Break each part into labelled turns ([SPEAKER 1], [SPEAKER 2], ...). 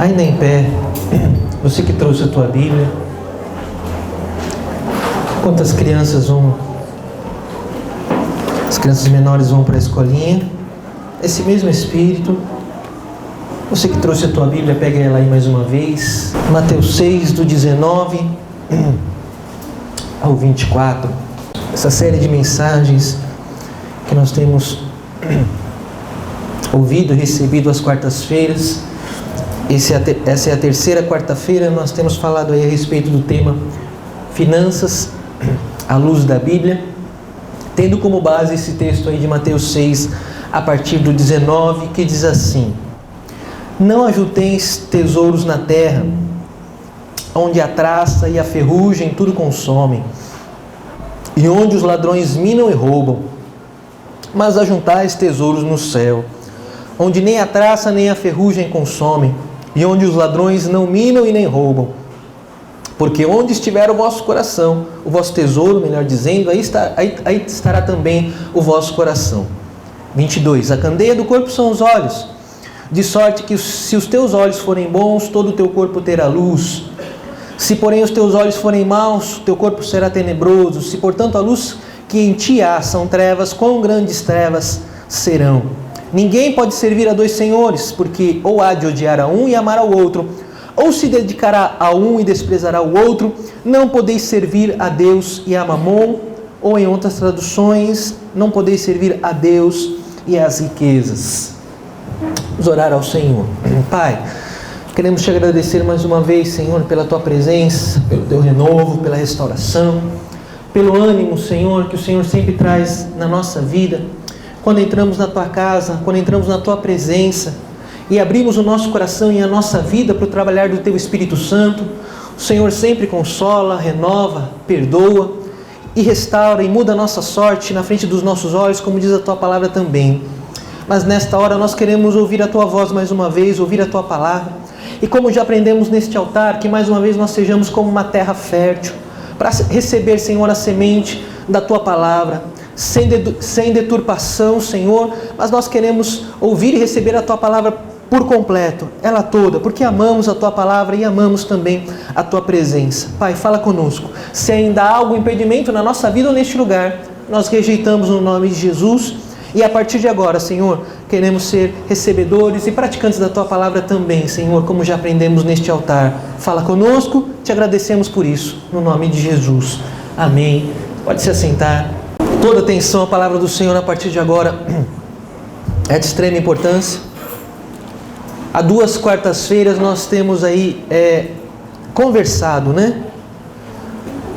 [SPEAKER 1] Ainda em pé, você que trouxe a tua Bíblia, enquanto as crianças menores vão para a escolinha, esse mesmo Espírito, você que trouxe a tua Bíblia, pega ela aí mais uma vez, Mateus 6, do 19 ao 24, essa série de mensagens que nós temos ouvido e recebido às quartas-feiras. Essa é a terceira quarta-feira, nós temos falado aí a respeito do tema Finanças à luz da Bíblia, tendo como base esse texto aí de Mateus 6, a partir do 19, que diz assim: Não ajunteis tesouros na terra, onde a traça e a ferrugem tudo consomem, e onde os ladrões minam e roubam, mas ajuntais tesouros no céu, onde nem a traça nem a ferrugem consomem, e onde os ladrões não minam e nem roubam. Porque onde estiver o vosso coração, o vosso tesouro, melhor dizendo, aí estará também o vosso coração. 22. A candeia do corpo são os olhos, de sorte que se os teus olhos forem bons, todo o teu corpo terá luz. Se porém os teus olhos forem maus, o teu corpo será tenebroso. Se portanto a luz que em ti há são trevas, quão grandes trevas serão. Ninguém pode servir a dois senhores, porque ou há de odiar a um e amar ao outro, ou se dedicará a um e desprezará o outro. Não podeis servir a Deus e a Mamon, ou em outras traduções, não podeis servir a Deus e às riquezas. Vamos orar ao Senhor. Pai, queremos te agradecer mais uma vez, Senhor, pela tua presença, pelo teu renovo, pela restauração, pelo ânimo, Senhor, que o Senhor sempre traz na nossa vida. Quando entramos na tua casa, quando entramos na tua presença e abrimos o nosso coração e a nossa vida para o trabalhar do teu Espírito Santo, o Senhor sempre consola, renova, perdoa e restaura e muda a nossa sorte na frente dos nossos olhos, como diz a tua palavra também. Mas nesta hora nós queremos ouvir a tua voz mais uma vez, ouvir a tua palavra, e como já aprendemos neste altar, que mais uma vez nós sejamos como uma terra fértil para receber, Senhor, a semente da tua palavra, sem deturpação, Senhor, mas nós queremos ouvir e receber a tua palavra por completo, ela toda, porque amamos a tua palavra e amamos também a tua presença. Pai, fala conosco. Se ainda há algum impedimento na nossa vida ou neste lugar, nós rejeitamos no nome de Jesus, e a partir de agora, Senhor, queremos ser recebedores e praticantes da tua palavra também, Senhor, como já aprendemos neste altar. Fala conosco, te agradecemos por isso, no nome de Jesus. Amém. Pode se assentar. Toda atenção à palavra do Senhor a partir de agora é de extrema importância. Há 2 quartas-feiras nós temos aí conversado,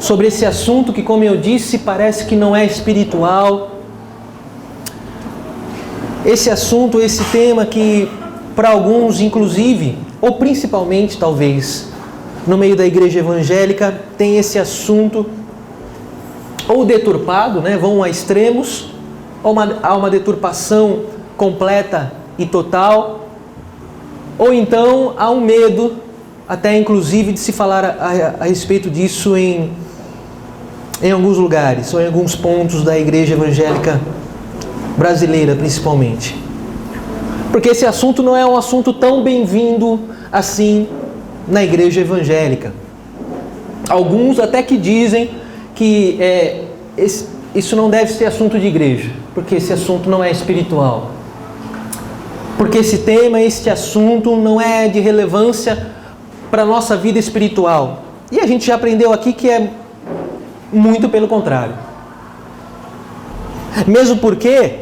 [SPEAKER 1] sobre esse assunto que, como eu disse, parece que não é espiritual. Esse assunto, esse tema que para alguns, inclusive, ou principalmente talvez, no meio da igreja evangélica, tem esse assunto ou deturpado, vão a extremos, ou há uma deturpação completa e total, ou então há um medo, até inclusive de se falar a respeito disso em alguns lugares, ou em alguns pontos da igreja evangélica brasileira principalmente. Porque esse assunto não é um assunto tão bem-vindo assim na igreja evangélica. Alguns até que dizem que isso não deve ser assunto de igreja, porque esse assunto não é espiritual. Porque esse tema, este assunto não é de relevância para a nossa vida espiritual. E a gente já aprendeu aqui que é muito pelo contrário. Mesmo porque,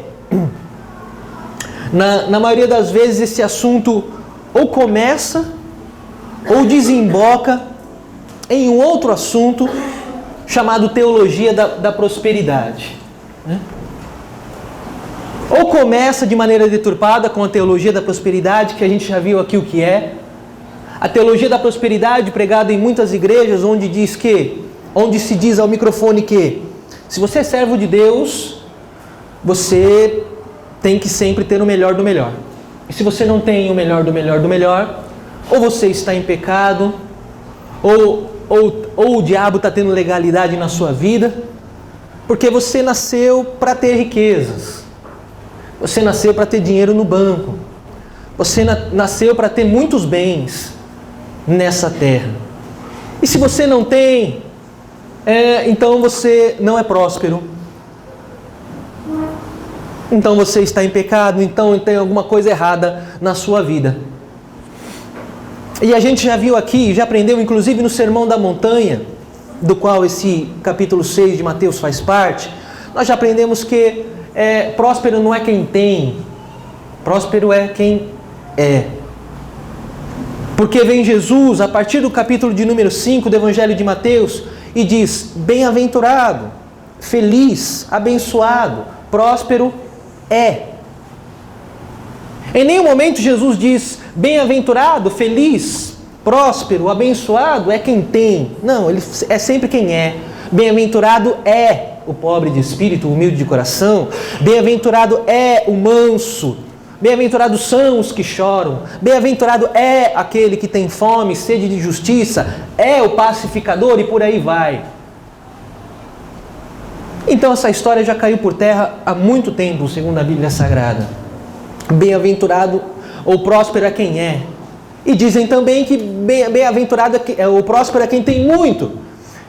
[SPEAKER 1] na maioria das vezes, esse assunto ou começa ou desemboca em um outro assunto chamado teologia da prosperidade. Ou começa de maneira deturpada com a teologia da prosperidade, que a gente já viu aqui o que é. A teologia da prosperidade pregada em muitas igrejas, onde se diz ao microfone que se você é servo de Deus, você tem que sempre ter o melhor do melhor. E se você não tem o melhor do melhor do melhor, ou você está em pecado, ou o diabo está tendo legalidade na sua vida, porque você nasceu para ter riquezas, você nasceu para ter dinheiro no banco, você nasceu para ter muitos bens, nessa terra. E se você não tem, então você não é próspero. Então você está em pecado, então tem alguma coisa errada na sua vida. E a gente já viu aqui, já aprendeu inclusive no Sermão da Montanha, do qual esse capítulo 6 de Mateus faz parte, nós já aprendemos que próspero não é quem tem, próspero é quem é. Porque vem Jesus, a partir do capítulo de número 5 do Evangelho de Mateus, e diz: bem-aventurado, feliz, abençoado, próspero é. Em nenhum momento Jesus diz: bem-aventurado, feliz, próspero, abençoado é quem tem. Não, ele é sempre quem é. Bem-aventurado é o pobre de espírito, o humilde de coração. Bem-aventurado é o manso. Bem-aventurados são os que choram. Bem-aventurado é aquele que tem fome, sede de justiça. É o pacificador e por aí vai. Então essa história já caiu por terra há muito tempo, segundo a Bíblia Sagrada. Bem-aventurado ou próspero é quem é. E dizem também que bem-aventurado ou próspero é quem tem muito.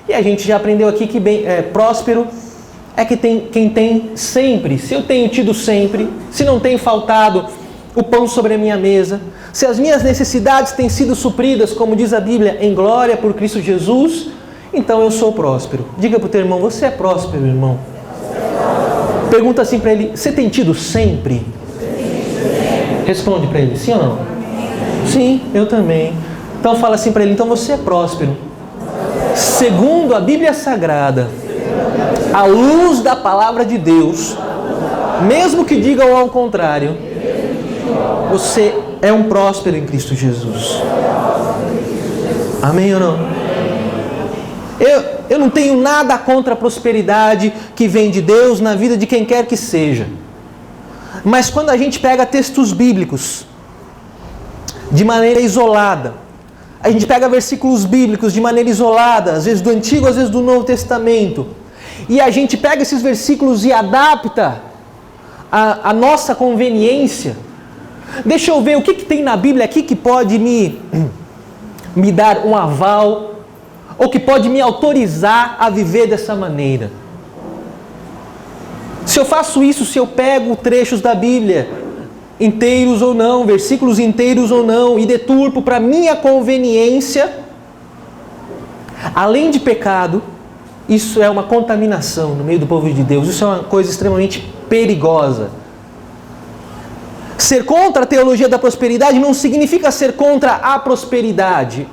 [SPEAKER 1] E a gente já aprendeu aqui que próspero é quem tem sempre. Se eu tenho tido sempre, se não tem faltado o pão sobre a minha mesa, se as minhas necessidades têm sido supridas, como diz a Bíblia, em glória por Cristo Jesus, então eu sou próspero. Diga para o teu irmão: você é próspero, irmão? Pergunta assim para ele: você tem tido sempre? Responde para ele: sim ou não? Sim, eu também. Então fala assim para ele: então você é próspero. Segundo a Bíblia Sagrada, à luz da palavra de Deus, mesmo que digam ao contrário, você é um próspero em Cristo Jesus. Amém ou não? Eu não tenho nada contra a prosperidade que vem de Deus na vida de quem quer que seja. Mas quando a gente pega textos bíblicos de maneira isolada, a gente pega versículos bíblicos de maneira isolada, às vezes do Antigo, às vezes do Novo Testamento, e a gente pega esses versículos e adapta a nossa conveniência, deixa eu ver o que tem na Bíblia aqui que pode me dar um aval, ou que pode me autorizar a viver dessa maneira. Se eu faço isso, se eu pego trechos da Bíblia, inteiros ou não, versículos inteiros ou não, e deturpo para minha conveniência, além de pecado, isso é uma contaminação no meio do povo de Deus. Isso é uma coisa extremamente perigosa. Ser contra a teologia da prosperidade não significa ser contra a prosperidade.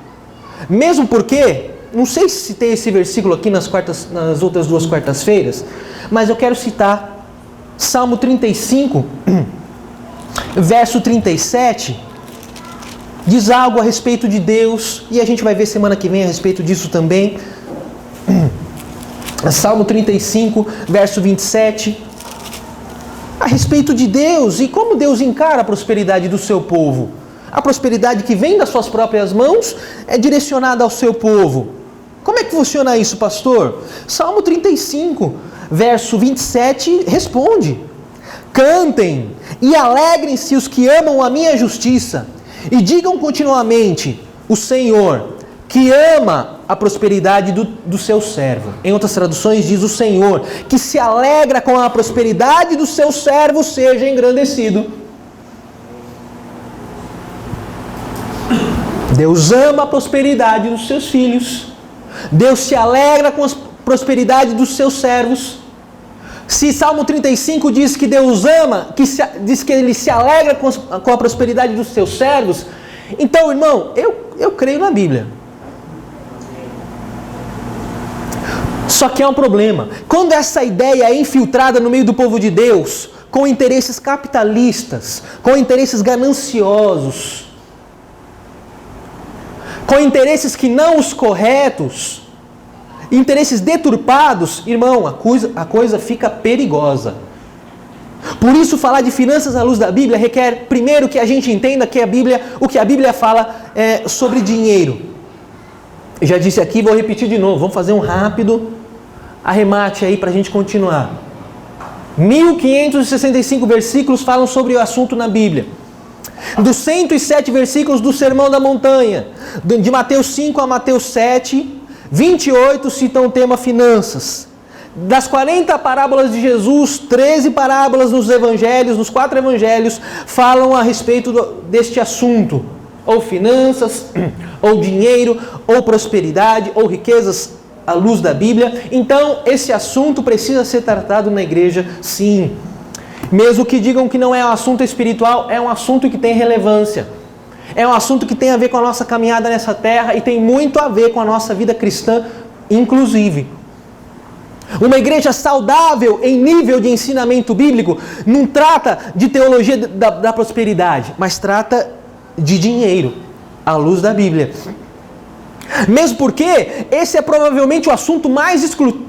[SPEAKER 1] Mesmo porque, não sei se citei esse versículo aqui nas outras 2 quartas-feiras, mas eu quero citar Salmo 35, verso 37, diz algo a respeito de Deus, e a gente vai ver semana que vem a respeito disso também. Salmo 35, verso 27, a respeito de Deus e como Deus encara a prosperidade do seu povo. A prosperidade que vem das suas próprias mãos é direcionada ao seu povo. Como é que funciona isso, pastor? Salmo 35, verso 27, responde: cantem e alegrem-se os que amam a minha justiça, e digam continuamente: o Senhor, que ama a prosperidade do seu servo. Em outras traduções diz: o Senhor, que se alegra com a prosperidade do seu servo, seja engrandecido. Deus ama a prosperidade dos seus filhos. Deus se alegra com a prosperidade dos seus servos. Se Salmo 35 diz que Deus ama, diz que Ele se alegra com a prosperidade dos seus servos, então, irmão, eu creio na Bíblia. Só que há um problema. Quando essa ideia é infiltrada no meio do povo de Deus, com interesses capitalistas, com interesses gananciosos, com interesses que não os corretos, interesses deturpados, irmão, a coisa fica perigosa. Por isso, falar de finanças à luz da Bíblia requer, primeiro, que a gente entenda que o que a Bíblia fala sobre dinheiro. Eu já disse aqui, vou repetir de novo, vamos fazer um rápido arremate aí para a gente continuar. 1565 versículos falam sobre o assunto na Bíblia. Dos 107 versículos do Sermão da Montanha, de Mateus 5 a Mateus 7, 28 citam o tema finanças. Das 40 parábolas de Jesus, 13 parábolas nos evangelhos, nos 4 evangelhos, falam a respeito deste assunto. Ou finanças, ou dinheiro, ou prosperidade, ou riquezas à luz da Bíblia. Então, esse assunto precisa ser tratado na igreja, sim. Mesmo que digam que não é um assunto espiritual, é um assunto que tem relevância. É um assunto que tem a ver com a nossa caminhada nessa terra e tem muito a ver com a nossa vida cristã, inclusive. Uma igreja saudável em nível de ensinamento bíblico não trata de teologia da prosperidade, mas trata de dinheiro, à luz da Bíblia. Mesmo porque esse é provavelmente o assunto mais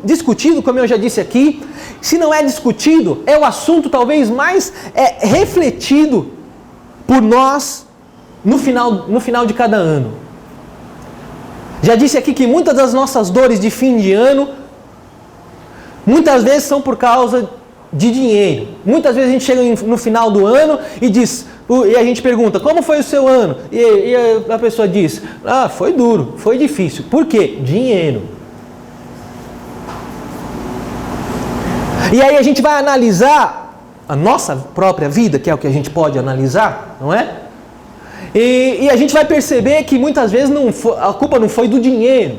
[SPEAKER 1] discutido, como eu já disse aqui. Se não é discutido, é o assunto talvez mais refletido por nós no final de cada ano. Já disse aqui que muitas das nossas dores de fim de ano, muitas vezes são por causa de dinheiro. Muitas vezes a gente chega no final do ano e a gente pergunta, como foi o seu ano? E a pessoa diz, foi duro, foi difícil. Por quê? Dinheiro. E aí a gente vai analisar a nossa própria vida, que é o que a gente pode analisar, não é? E a gente vai perceber que muitas vezes a culpa não foi do dinheiro.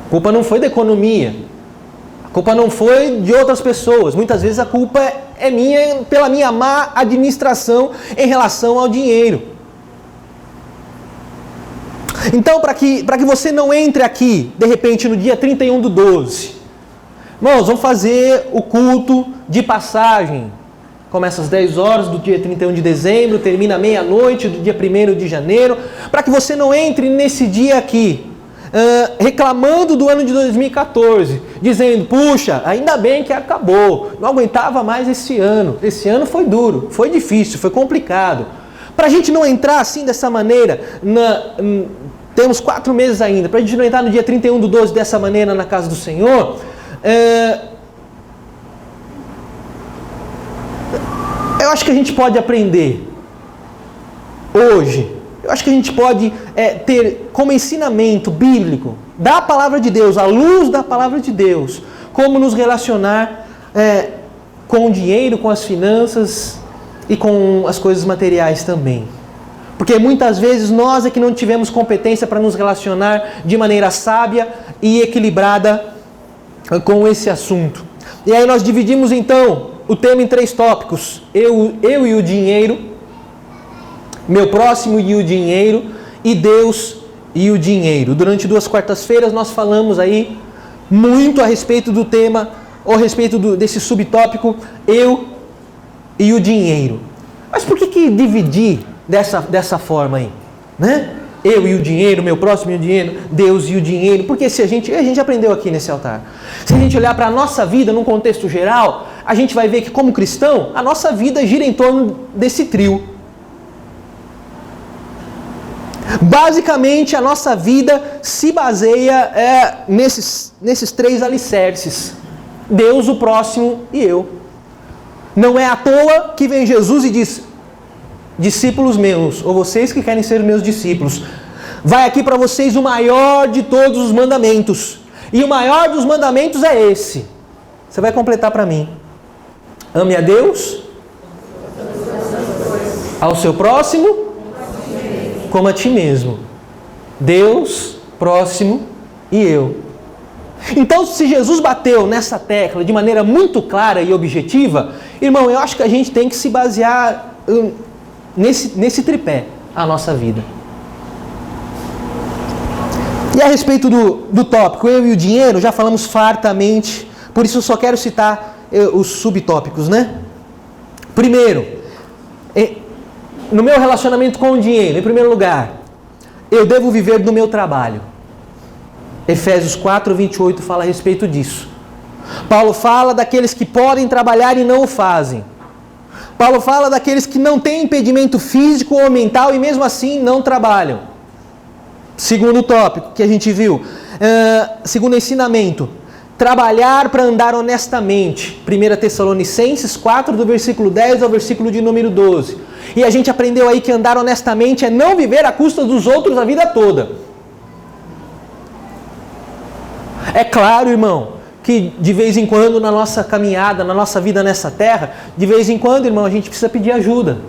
[SPEAKER 1] A culpa não foi da economia. A culpa não foi de outras pessoas. Muitas vezes a culpa é minha pela minha má administração em relação ao dinheiro. Então, para que você não entre aqui, de repente, no dia 31/12, irmãos, vamos fazer o culto de passagem. Começa às 10 horas do dia 31 de dezembro, termina à meia-noite do dia 1º de janeiro, para que você não entre nesse dia aqui, reclamando do ano de 2014, dizendo, puxa, ainda bem que acabou, não aguentava mais esse ano foi duro, foi difícil, foi complicado. Para a gente não entrar assim dessa maneira, temos 4 meses ainda, para a gente não entrar no dia 31/12 dessa maneira na casa do Senhor, eu acho que a gente pode aprender hoje. Eu acho que a gente pode ter como ensinamento bíblico da palavra de Deus, à luz da palavra de Deus, como nos relacionar com o dinheiro, com as finanças e com as coisas materiais também. Porque muitas vezes nós é que não tivemos competência para nos relacionar de maneira sábia e equilibrada com esse assunto. E aí nós dividimos então o tema em 3 tópicos: eu e o dinheiro, meu próximo e o dinheiro, e Deus e o dinheiro. Durante 2 quartas-feiras nós falamos aí muito a respeito do tema, ou a respeito desse subtópico, eu e o dinheiro. Mas por que dividir dessa forma aí? Né? Eu e o dinheiro, meu próximo e o dinheiro, Deus e o dinheiro. Porque se a gente aprendeu aqui nesse altar, se a gente olhar para a nossa vida num contexto geral, a gente vai ver que como cristão, a nossa vida gira em torno desse trio. Basicamente, a nossa vida se baseia nesses 3 alicerces: Deus, o próximo e eu. Não é à toa que vem Jesus e diz, discípulos meus, ou vocês que querem ser meus discípulos, vai aqui para vocês o maior de todos os mandamentos. E o maior dos mandamentos é esse. Você vai completar para mim. Ame a Deus, ao seu próximo, como a ti mesmo. Deus, próximo e eu. Então, se Jesus bateu nessa tecla de maneira muito clara e objetiva, irmão, eu acho que a gente tem que se basear nesse tripé, a nossa vida. E a respeito do tópico, eu e o dinheiro, já falamos fartamente, por isso eu só quero citar os subtópicos, né? Primeiro, no meu relacionamento com o dinheiro, em primeiro lugar, eu devo viver do meu trabalho. Efésios 4:28 fala a respeito disso. Paulo fala daqueles que podem trabalhar e não o fazem. Paulo fala daqueles que não têm impedimento físico ou mental e mesmo assim não trabalham. Segundo tópico que a gente viu, segundo ensinamento, trabalhar para andar honestamente. 1 Tessalonicenses 4, do versículo 10 ao versículo de número 12. E a gente aprendeu aí que andar honestamente é não viver à custa dos outros a vida toda. É claro, irmão, que de vez em quando na nossa caminhada, na nossa vida nessa terra, de vez em quando, irmão, a gente precisa pedir ajuda.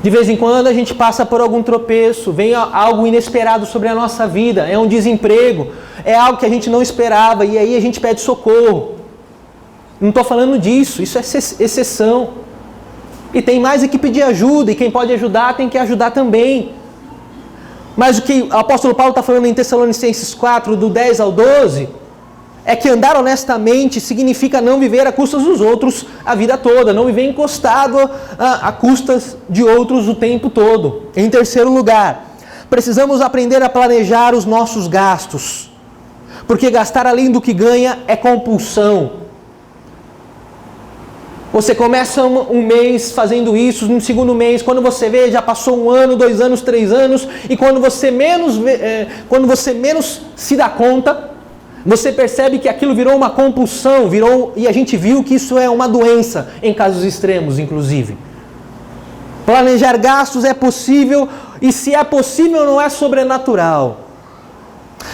[SPEAKER 1] De vez em quando a gente passa por algum tropeço, vem algo inesperado sobre a nossa vida, é um desemprego, é algo que a gente não esperava e aí a gente pede socorro. Não estou falando disso, isso é exceção. E tem mais é que pedir ajuda, e quem pode ajudar tem que ajudar também. Mas o que o apóstolo Paulo está falando em Tessalonicenses 4, do 10 ao 12, é que andar honestamente significa não viver a custas dos outros a vida toda, não viver encostado a custas de outros o tempo todo. Em terceiro lugar, precisamos aprender a planejar os nossos gastos, porque gastar além do que ganha é compulsão. Você começa um mês fazendo isso, no segundo mês, quando você vê, já passou 1 ano, 2 anos, 3 anos, e quando você menos se dá conta, você percebe que aquilo virou uma compulsão, e a gente viu que isso é uma doença, em casos extremos, inclusive. Planejar gastos é possível, e se é possível, não é sobrenatural.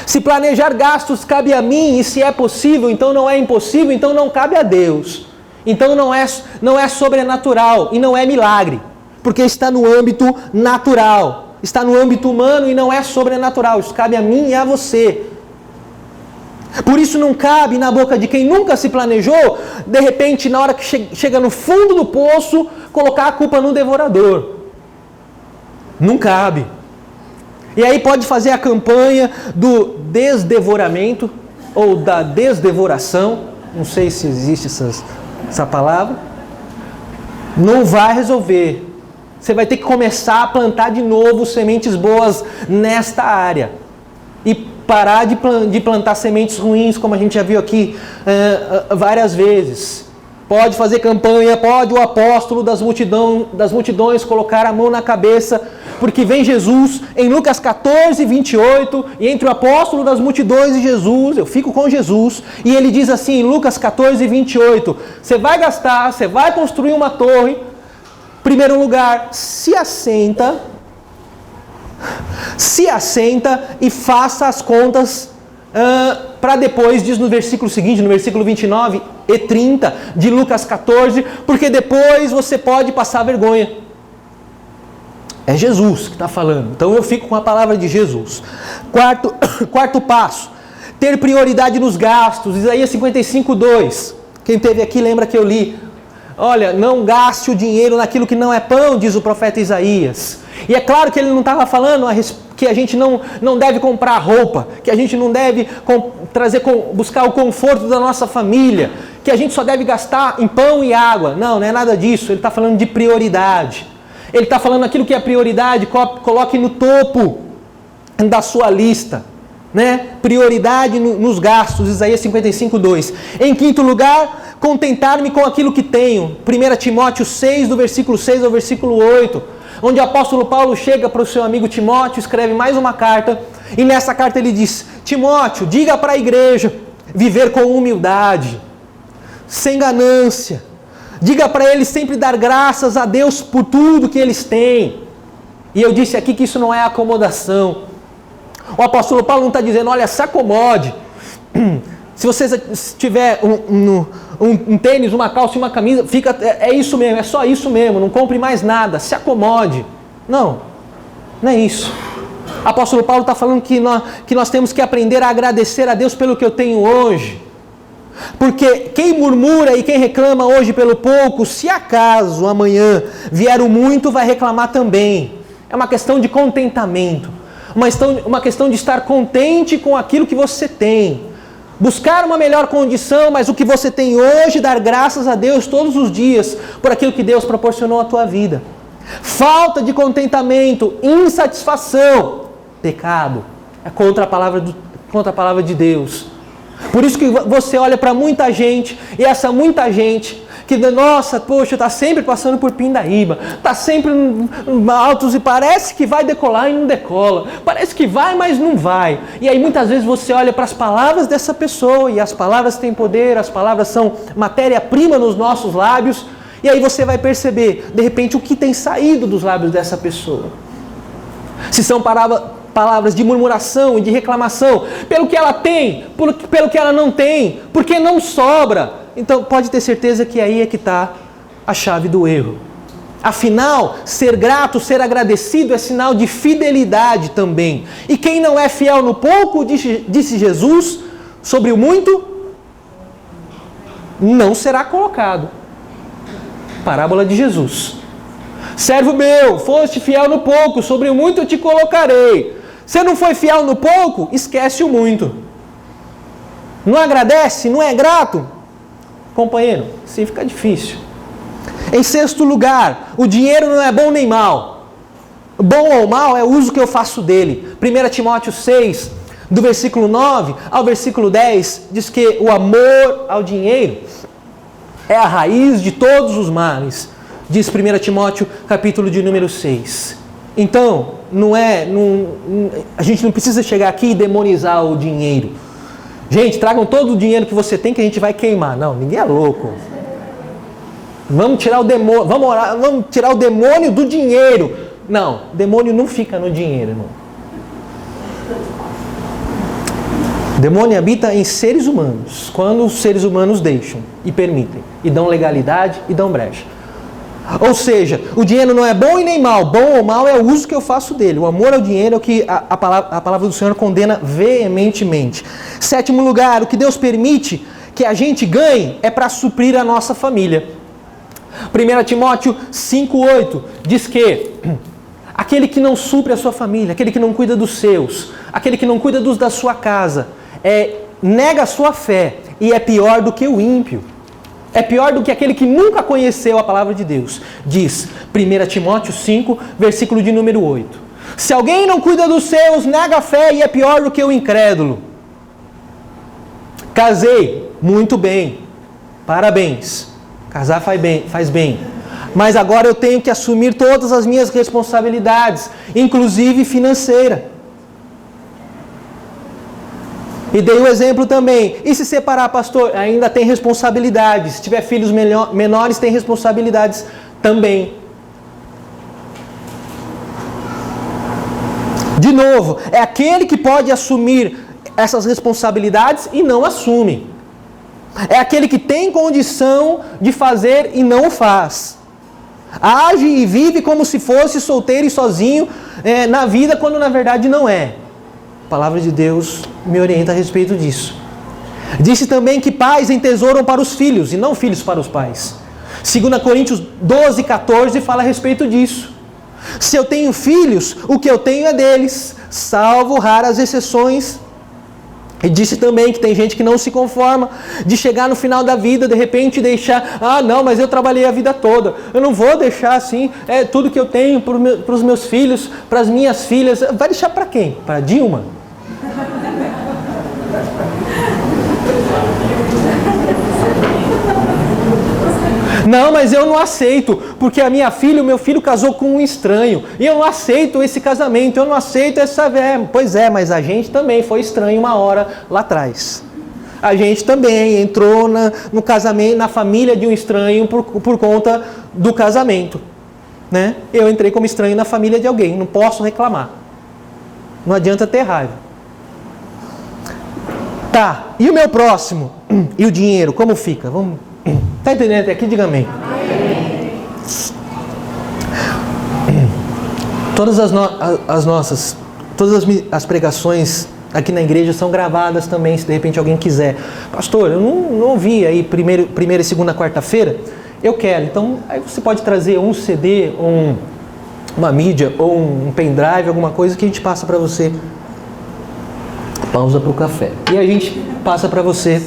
[SPEAKER 1] Se planejar gastos cabe a mim, e se é possível, então não é impossível, então não cabe a Deus. Então não é sobrenatural e não é milagre, porque está no âmbito natural, está no âmbito humano e não é sobrenatural, isso cabe a mim e a você. Por isso não cabe na boca de quem nunca se planejou, de repente na hora que chega no fundo do poço, colocar a culpa no devorador. Não cabe. E aí pode fazer a campanha do desdevoramento ou da desdevoração, não sei se existe essa palavra, não vai resolver. Você vai ter que começar a plantar de novo sementes boas nesta área e parar de plantar sementes ruins, como a gente já viu aqui várias vezes. Pode fazer campanha, pode o apóstolo das multidões colocar a mão na cabeça, porque vem Jesus em Lucas 14, 28, e entre o apóstolo das multidões e Jesus, eu fico com Jesus, e ele diz assim em Lucas 14, 28, você vai gastar, você vai construir uma torre, primeiro lugar, se assenta e faça as contas para depois, diz no versículo seguinte, no versículo 29 e 30 de Lucas 14, porque depois você pode passar vergonha. É Jesus que está falando, então eu fico com a palavra de Jesus. Quarto passo, ter prioridade nos gastos, Isaías 55, 2. Quem esteve aqui lembra que eu li. Olha, não gaste o dinheiro naquilo que não é pão, diz o profeta Isaías. E é claro que ele não estava falando que a gente não deve comprar roupa, que a gente não deve buscar o conforto da nossa família, que a gente só deve gastar em pão e água. Não é nada disso. Ele está falando de prioridade. Ele está falando aquilo que é prioridade, coloque no topo da sua lista. Né? Prioridade nos gastos, Isaías 55, 2. Em quinto lugar, contentar-me com aquilo que tenho. 1 Timóteo 6, do versículo 6 ao versículo 8, onde o apóstolo Paulo chega para o seu amigo Timóteo, escreve mais uma carta, e nessa carta ele diz: Timóteo, diga para a igreja viver com humildade, sem ganância. Diga para eles sempre dar graças a Deus por tudo que eles têm. E eu disse aqui que isso não é acomodação. O apóstolo Paulo não está dizendo, olha, se acomode. Se você tiver um tênis, uma calça e uma camisa, é isso mesmo, é só isso mesmo, não compre mais nada, se acomode. Não é isso. O apóstolo Paulo está falando que nós temos que aprender a agradecer a Deus pelo que eu tenho hoje. Porque quem murmura e quem reclama hoje pelo pouco, se acaso amanhã vier o muito, vai reclamar também. É uma questão de contentamento. Uma questão de estar contente com aquilo que você tem. Buscar uma melhor condição, mas o que você tem hoje, dar graças a Deus todos os dias por aquilo que Deus proporcionou à tua vida. Falta de contentamento, insatisfação, pecado. É contra a palavra de Deus. Por isso que você olha para muita gente, e essa muita gente, que, nossa, poxa, está sempre passando por pindaíba, está sempre altos e parece que vai decolar e não decola, parece que vai, mas não vai. E aí muitas vezes você olha para as palavras dessa pessoa, e as palavras têm poder, as palavras são matéria-prima nos nossos lábios, e aí você vai perceber, de repente, o que tem saído dos lábios dessa pessoa. Se são palavras de murmuração e de reclamação, pelo que ela tem, pelo que ela não tem, porque não sobra. Então pode ter certeza que aí é que está a chave do erro. Afinal, ser grato, ser agradecido é sinal de fidelidade também. E quem não é fiel no pouco, disse Jesus, sobre o muito, não será colocado. Parábola de Jesus. Servo meu, foste fiel no pouco, sobre o muito eu te colocarei. Você não foi fiel no pouco? Esquece o muito. Não agradece? Não é grato? Companheiro, assim fica difícil. Em sexto lugar, o dinheiro não é bom nem mal. Bom ou mal é o uso que eu faço dele. 1 Timóteo 6, do versículo 9 ao versículo 10, diz que o amor ao dinheiro é a raiz de todos os males. Diz 1 Timóteo, capítulo de número 6. Então, a gente não precisa chegar aqui e demonizar o dinheiro. Gente, tragam todo o dinheiro que você tem que a gente vai queimar. Não, ninguém é louco. Vamos tirar o demônio, vamos tirar o demônio do dinheiro. Não, demônio não fica no dinheiro, irmão. Demônio habita em seres humanos, quando os seres humanos deixam e permitem, e dão legalidade e dão brecha. Ou seja, o dinheiro não é bom e nem mal. Bom ou mal é o uso que eu faço dele. O amor ao dinheiro é o que a palavra do Senhor condena veementemente. Sétimo lugar, o que Deus permite que a gente ganhe é para suprir a nossa família. 1 Timóteo 5,8 diz que aquele que não supre a sua família, aquele que não cuida dos seus, aquele que não cuida dos da sua casa, nega a sua fé e é pior do que o ímpio. É pior do que aquele que nunca conheceu a palavra de Deus. Diz 1 Timóteo 5, versículo de número 8. Se alguém não cuida dos seus, nega a fé e é pior do que o incrédulo. Casei, muito bem, parabéns. Casar faz bem. Mas agora eu tenho que assumir todas as minhas responsabilidades, inclusive financeira. E dei o exemplo também. E se separar, pastor? Ainda tem responsabilidades. Se tiver filhos menores, tem responsabilidades também. De novo, é aquele que pode assumir essas responsabilidades e não assume. É aquele que tem condição de fazer e não faz. Age e vive como se fosse solteiro e sozinho na vida, quando na verdade não é. A palavra de Deus me orienta a respeito disso. Disse também que pais entesouram para os filhos e não filhos para os pais. 2 Coríntios 12, 14 fala a respeito disso. Se eu tenho filhos, o que eu tenho é deles, salvo raras exceções. E disse também que tem gente que não se conforma de chegar no final da vida, de repente deixar, não, mas eu trabalhei a vida toda, eu não vou deixar assim, tudo que eu tenho para os meus filhos, para as minhas filhas. Vai deixar para quem? Para Dilma? Não, mas eu não aceito, porque a minha filha, o meu filho casou com um estranho, e eu não aceito esse casamento, eu não aceito essa... Pois é, mas a gente também foi estranho uma hora lá atrás. A gente também entrou no casamento, na família de um estranho por conta do casamento. Né? Eu entrei como estranho na família de alguém, não posso reclamar. Não adianta ter raiva. Tá, e o meu próximo? E o dinheiro, como fica? Vamos... Está entendendo até aqui? Diga amém. Todas as pregações aqui na igreja são gravadas também, se de repente alguém quiser. Pastor, eu não ouvi aí primeira e segunda quarta-feira, eu quero. Então, aí você pode trazer um CD, uma mídia, ou um pendrive, alguma coisa que a gente passa para você. Pausa para o café. E a gente passa para você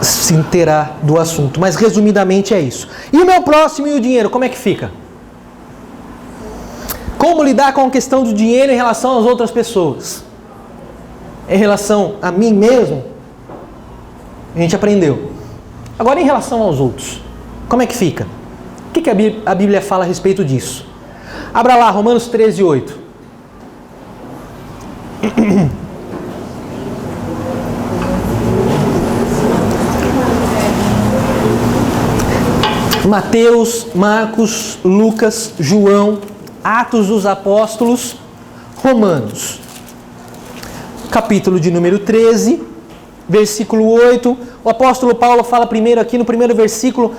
[SPEAKER 1] se inteirar do assunto. Mas resumidamente é isso. E o meu próximo e o dinheiro, como é que fica? Como lidar com a questão do dinheiro em relação às outras pessoas? em relação a mim mesmo, a gente aprendeu. Agora, em relação aos outros, como é que fica? O que a Bíblia fala a respeito disso? Abra lá, Romanos 13, 8. Mateus, Marcos, Lucas, João, Atos dos Apóstolos, Romanos. Capítulo de número 13, versículo 8. O apóstolo Paulo fala primeiro aqui no primeiro versículo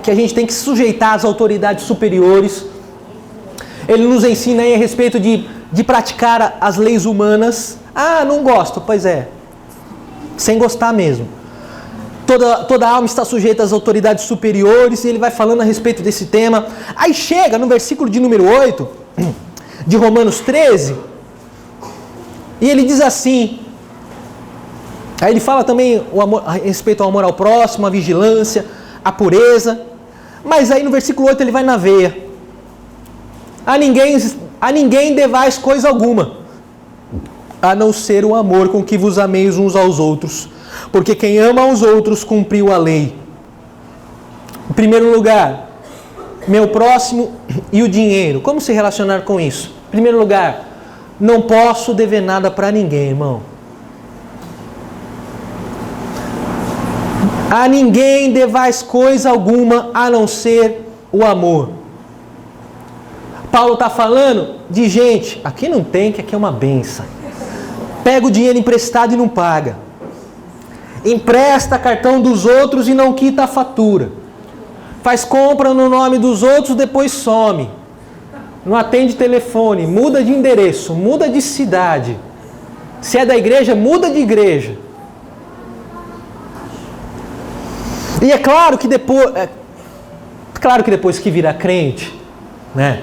[SPEAKER 1] que a gente tem que se sujeitar às autoridades superiores. Ele nos ensina aí a respeito de praticar as leis humanas. Ah, não gosto. Pois é, sem gostar mesmo. Toda alma está sujeita às autoridades superiores, e ele vai falando a respeito desse tema. Aí chega no versículo de número 8, de Romanos 13, e ele diz assim, aí ele fala também a respeito ao amor ao próximo, a vigilância, a pureza, mas aí no versículo 8 ele vai na veia. A ninguém devais coisa alguma, a não ser o amor com que vos ameis uns aos outros, porque quem ama aos outros cumpriu a lei. Em primeiro lugar, meu próximo e o dinheiro. Como se relacionar com isso? Em primeiro lugar, não posso dever nada para ninguém, irmão. A ninguém devais coisa alguma a não ser o amor. Paulo está falando de gente, aqui não tem, que aqui é uma benção. Pega o dinheiro emprestado e não paga. Empresta cartão dos outros e não quita a fatura. Faz compra no nome dos outros, depois some. Não atende telefone, muda de endereço, muda de cidade. Se é da igreja, muda de igreja. E é claro que depois que vira crente, né?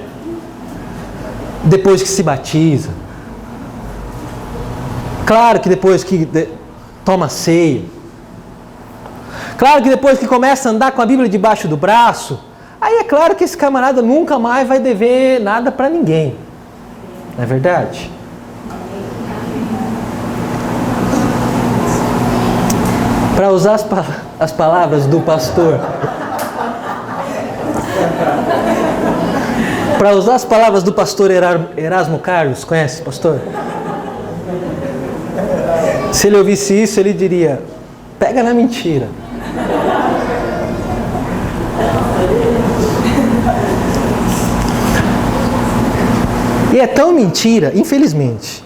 [SPEAKER 1] Depois que se batiza, claro que depois que toma ceia, claro que depois que começa a andar com a Bíblia debaixo do braço, aí é claro que esse camarada nunca mais vai dever nada para ninguém. Não é verdade? Para usar as palavras do pastor, para usar as palavras do pastor Erasmo Carlos, conhece, pastor? Se ele ouvisse isso, ele diria: pega na mentira. E é tão mentira, infelizmente.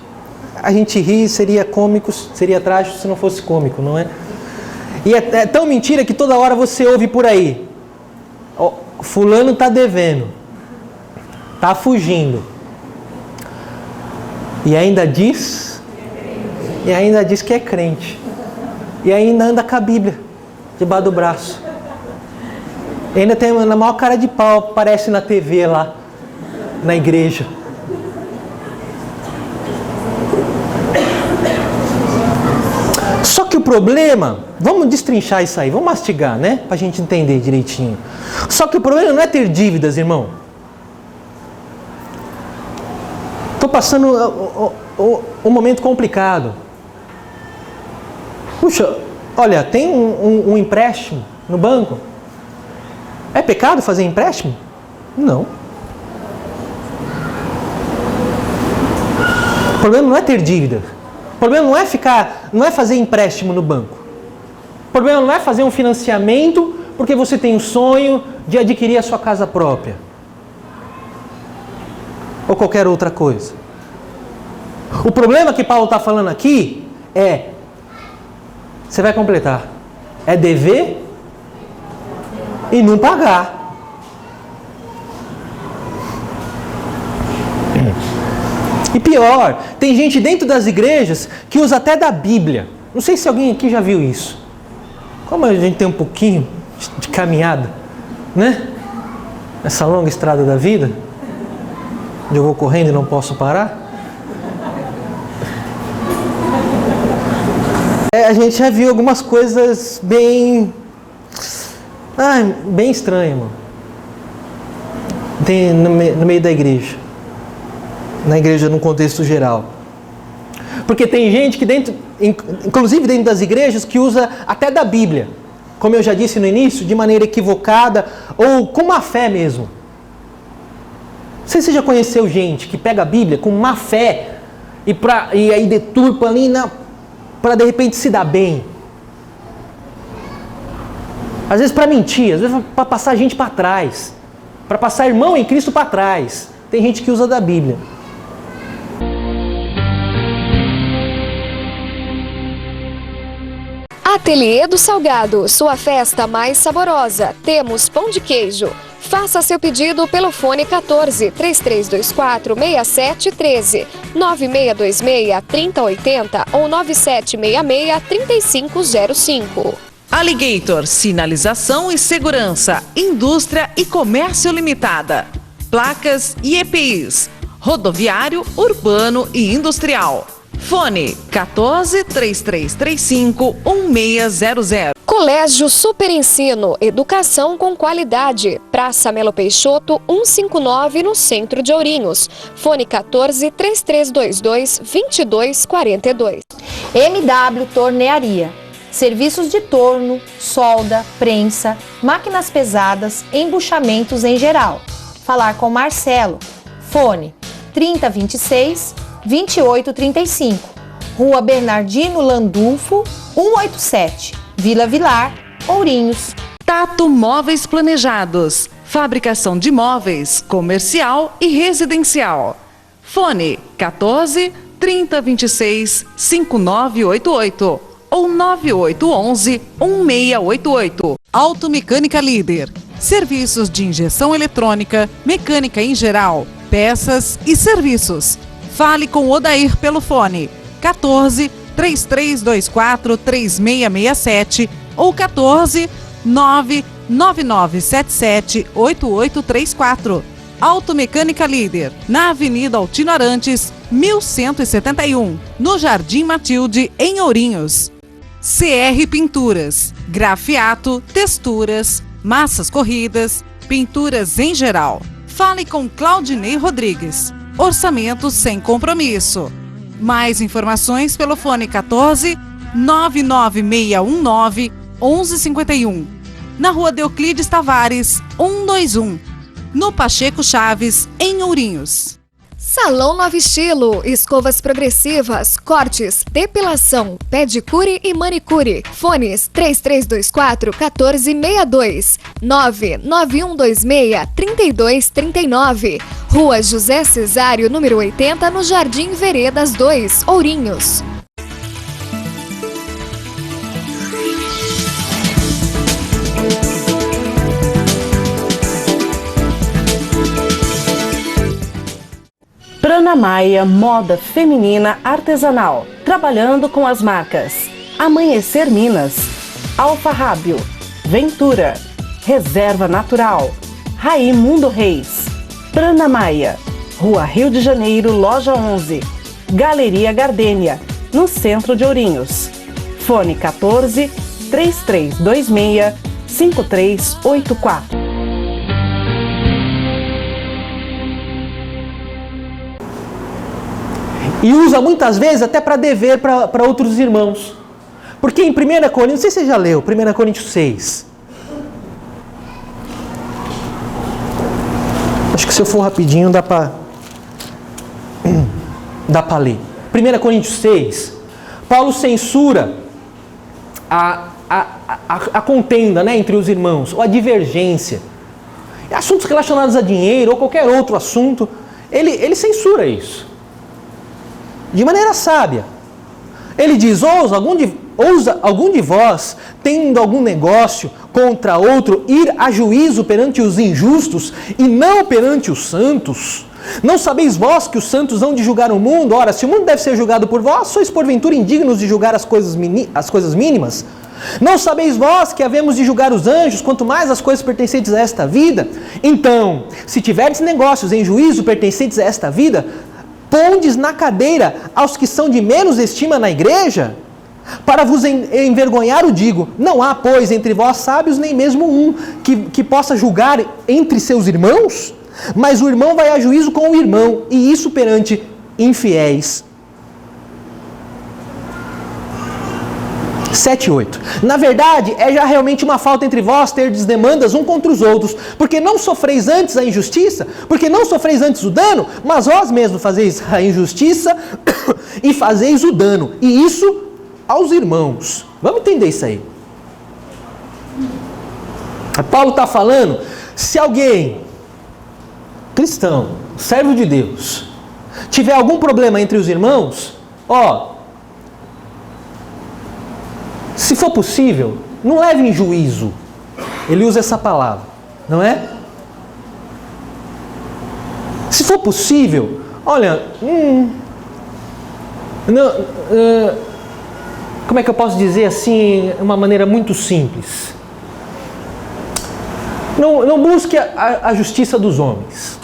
[SPEAKER 1] A gente ri, seria cômico, seria trágico se não fosse cômico, não é? E é tão mentira que toda hora você ouve por aí: fulano está devendo, está fugindo. E ainda diz que é crente. E ainda anda com a Bíblia debaixo do braço. E ainda tem na maior cara de pau, aparece na TV lá, na igreja. Só que o problema, vamos destrinchar isso aí, vamos mastigar, né? Pra gente entender direitinho. Só que o problema não é ter dívidas, irmão. Estou passando um momento complicado. Puxa, olha, tem um empréstimo no banco. É pecado fazer empréstimo? Não. O problema não é ter dívida. O problema não é fazer empréstimo no banco. O problema não é fazer um financiamento porque você tem o sonho de adquirir a sua casa própria. Ou qualquer outra coisa. O problema que Paulo está falando aqui é, você vai completar, é dever e não pagar. E pior, tem gente dentro das igrejas que usa até da Bíblia. Não sei se alguém aqui já viu isso. Como a gente tem um pouquinho de caminhada, né? Essa longa estrada da vida, onde eu vou correndo e não posso parar. A gente já viu algumas coisas bem estranhas, mano. No meio da igreja. Na igreja, num contexto geral. Porque tem gente que inclusive dentro das igrejas, que usa até da Bíblia, como eu já disse no início, de maneira equivocada ou com má fé mesmo. Não sei se você já conheceu gente que pega a Bíblia com má fé e aí deturpa ali para de repente se dar bem. Às vezes para mentir, às vezes para passar a gente para trás, para passar irmão em Cristo para trás. Tem gente que usa da Bíblia.
[SPEAKER 2] Ateliê do Salgado, sua festa mais saborosa. Temos pão de queijo. Faça seu pedido pelo fone 14 3324 6713, 9626 3080 ou 9766 3505.
[SPEAKER 3] Alligator, sinalização e segurança, indústria e comércio limitada. Placas e EPIs, rodoviário, urbano e industrial. Fone 14 3335 1600.
[SPEAKER 2] Colégio Super Ensino, educação com qualidade. Praça Melo Peixoto 159 no centro de Ourinhos. Fone 14 3322 2242.
[SPEAKER 4] MW Tornearia. Serviços de torno, solda, prensa, máquinas pesadas, embuchamentos em geral. Falar com Marcelo. Fone 3026 2835. Rua Bernardino Landulfo, 187. Vila Vilar, Ourinhos.
[SPEAKER 3] Tato Móveis Planejados. Fabricação de móveis, comercial e residencial. Fone 14 3026 5988 ou 9811 1688. Automecânica Líder. Serviços de injeção eletrônica, mecânica em geral, peças e serviços. Fale com Odair pelo fone 14 3324 3667 ou 14 99977 8834. Automecânica Líder, na Avenida Altino Arantes, 1171, no Jardim Matilde, em Ourinhos. CR Pinturas, grafiato, texturas, massas corridas, pinturas em geral. Fale com Claudinei Rodrigues. Orçamento sem compromisso. Mais informações pelo fone 14 99619 1151. Na Rua Euclides Tavares, 121. No Pacheco Chaves, em Ourinhos.
[SPEAKER 2] Salão Nova Estilo, escovas progressivas, cortes, depilação, pedicure e manicure. Fones 3324 1462, 99126 3239. Rua José Cesário, número 80, no Jardim Veredas 2, Ourinhos.
[SPEAKER 5] Pranamaia Moda Feminina Artesanal, trabalhando com as marcas Amanhecer Minas, Alfa Rábio, Ventura, Reserva Natural, Raimundo Reis. Pranamaia, Rua Rio de Janeiro, Loja 11, Galeria Gardênia, no centro de Ourinhos. Fone 14 3326 5384.
[SPEAKER 1] E usa muitas vezes até para dever para outros irmãos. Porque em 1 Coríntios, não sei se você já leu, 1 Coríntios 6. Acho que se eu for rapidinho dá para ler. 1 Coríntios 6, Paulo censura a contenda, né, entre os irmãos, ou a divergência. Assuntos relacionados a dinheiro ou qualquer outro assunto, ele censura isso. De maneira sábia. Ele diz, ousa algum de vós, tendo algum negócio contra outro, ir a juízo perante os injustos e não perante os santos? Não sabeis vós que os santos hão de julgar o mundo? Ora, se o mundo deve ser julgado por vós, sois porventura indignos de julgar as coisas mínimas? Não sabeis vós que havemos de julgar os anjos, quanto mais as coisas pertencentes a esta vida? Então, se tiverdes negócios em juízo pertencentes a esta vida, pondes na cadeira aos que são de menos estima na igreja? Para vos envergonhar o digo, não há, pois, entre vós sábios nem mesmo um que possa julgar entre seus irmãos? Mas o irmão vai a juízo com o irmão, e isso perante infiéis. 7 e 8. Na verdade, é já realmente uma falta entre vós terdes demandas um contra os outros, porque não sofreis antes a injustiça, porque não sofreis antes o dano, mas vós mesmos fazeis a injustiça e fazeis o dano, e isso aos irmãos. Vamos entender isso aí. Paulo está falando, se alguém, cristão, servo de Deus, tiver algum problema entre os irmãos, se for possível, não leve em juízo. Ele usa essa palavra, não é? Se for possível, olha, como é que eu posso dizer assim, de uma maneira muito simples? Não busque a justiça dos homens.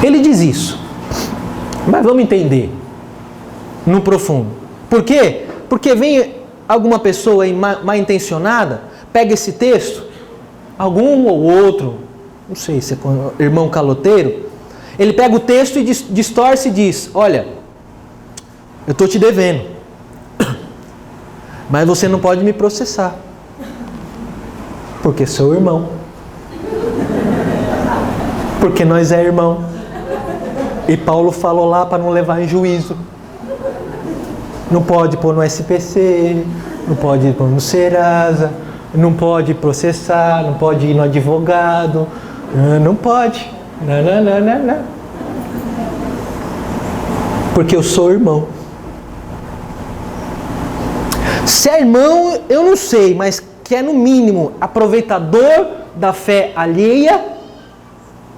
[SPEAKER 1] Ele diz isso. Mas vamos entender no profundo. Por quê? Porque vem alguma pessoa aí mal intencionada, pega esse texto, algum ou outro, não sei se é irmão caloteiro, ele pega o texto e distorce e diz, olha, eu estou te devendo, mas você não pode me processar, porque sou irmão, porque nós é irmão. E Paulo falou lá para não levar em juízo. Não pode pôr no SPC, não pode pôr no Serasa, não pode processar, não pode ir no advogado, não pode. Não. Porque eu sou irmão. Se é irmão, eu não sei, mas que é no mínimo aproveitador da fé alheia,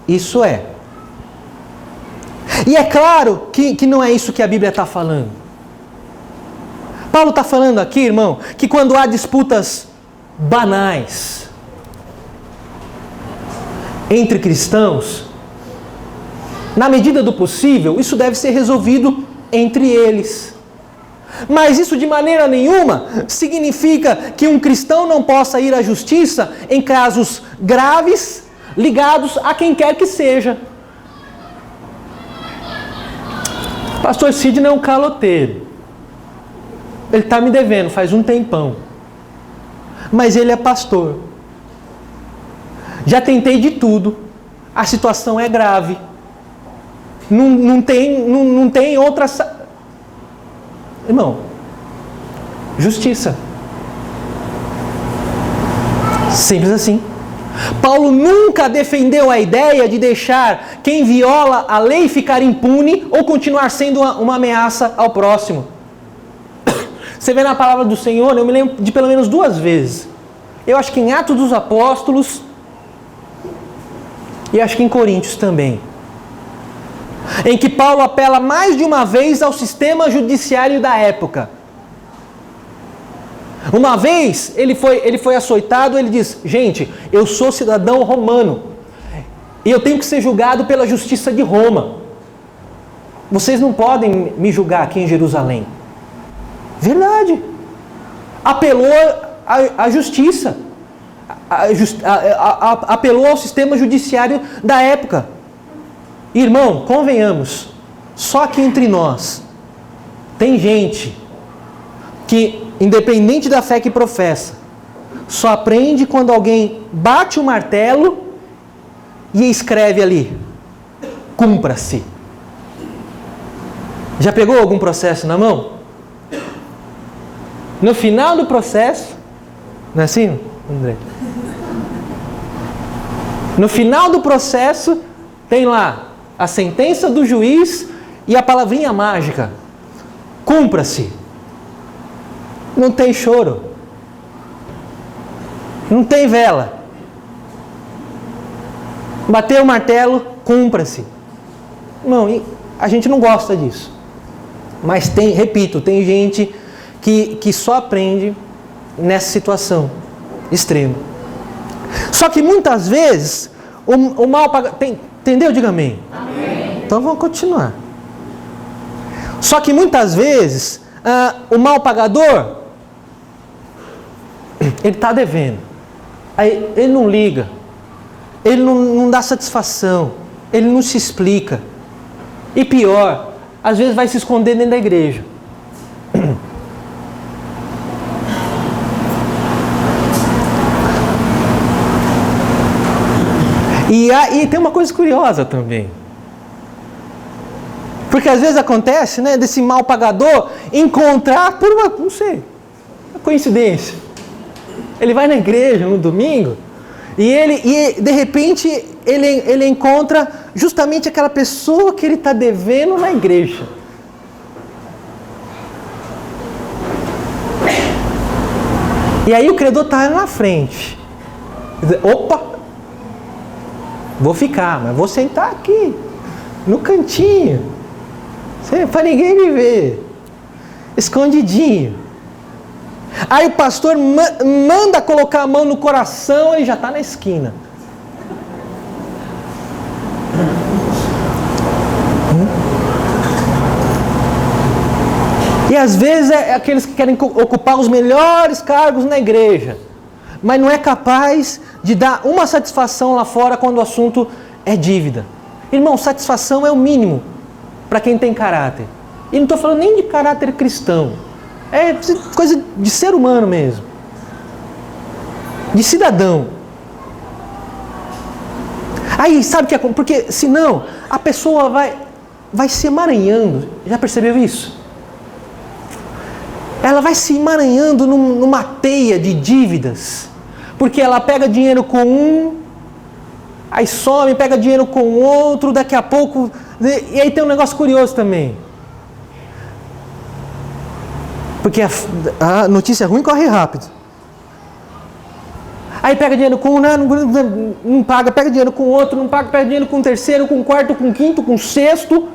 [SPEAKER 1] isso é. E é claro que não é isso que a Bíblia está falando. Paulo está falando aqui, irmão, que quando há disputas banais entre cristãos, na medida do possível, isso deve ser resolvido entre eles. Mas isso de maneira nenhuma significa que um cristão não possa ir à justiça em casos graves ligados a quem quer que seja. Pastor Sidney é um caloteiro. Ele está me devendo faz um tempão. Mas ele é pastor. Já tentei de tudo. A situação é grave. Não tem outra... Irmão, justiça. Simples assim. Paulo nunca defendeu a ideia de deixar quem viola a lei ficar impune ou continuar sendo uma ameaça ao próximo. Você vê na palavra do Senhor, eu me lembro de pelo menos 2 vezes. Eu acho que em Atos dos Apóstolos e acho que em Coríntios também. Em que Paulo apela mais de uma vez ao sistema judiciário da época. Uma vez ele foi açoitado, ele diz, gente, eu sou cidadão romano e eu tenho que ser julgado pela justiça de Roma. Vocês não podem me julgar aqui em Jerusalém. Verdade. Apelou à justiça. Apelou ao sistema judiciário da época. Irmão, convenhamos, só aqui entre nós tem gente que, independente da fé que professa, só aprende quando alguém bate o martelo e escreve ali, cumpra-se. Já pegou algum processo na mão? No final do processo, não é assim, André? No final do processo, tem lá a sentença do juiz e a palavrinha mágica, cumpra-se. Não tem choro. Não tem vela. Bateu o martelo, cumpra-se. Não, a gente não gosta disso. Mas tem, repito, tem gente que só aprende nessa situação extrema. Só que muitas vezes o mal pagador... Entendeu? Diga amém. Amém. Então vamos continuar. Só que muitas vezes o mal pagador, ele está devendo. Aí ele não liga. Ele não dá satisfação. Ele não se explica. E pior, às vezes vai se esconder dentro da igreja. E tem uma coisa curiosa também. Porque às vezes acontece, né, desse mal pagador encontrar por uma coincidência. Ele vai na igreja no domingo e de repente ele encontra justamente aquela pessoa que ele está devendo na igreja. E aí o credor está na frente. Opa! Vou ficar, mas vou sentar aqui, no cantinho, para ninguém me ver, escondidinho. Aí o pastor manda colocar a mão no coração, ele já está na esquina. E às vezes é aqueles que querem ocupar os melhores cargos na igreja, mas não é capaz de dar uma satisfação lá fora quando o assunto é dívida. Irmão, satisfação é o mínimo para quem tem caráter. E não estou falando nem de caráter cristão. É coisa de ser humano mesmo. De cidadão. Aí, sabe o que é? Porque senão a pessoa vai se emaranhando. Já percebeu isso? Ela vai se emaranhando numa teia de dívidas. Porque ela pega dinheiro com um, aí some, pega dinheiro com outro, daqui a pouco... E aí tem um negócio curioso também. Porque a notícia ruim corre rápido. Aí pega dinheiro com um, não paga, pega dinheiro com outro, não paga, pega dinheiro com o terceiro, com o quarto, com o quinto, com o sexto.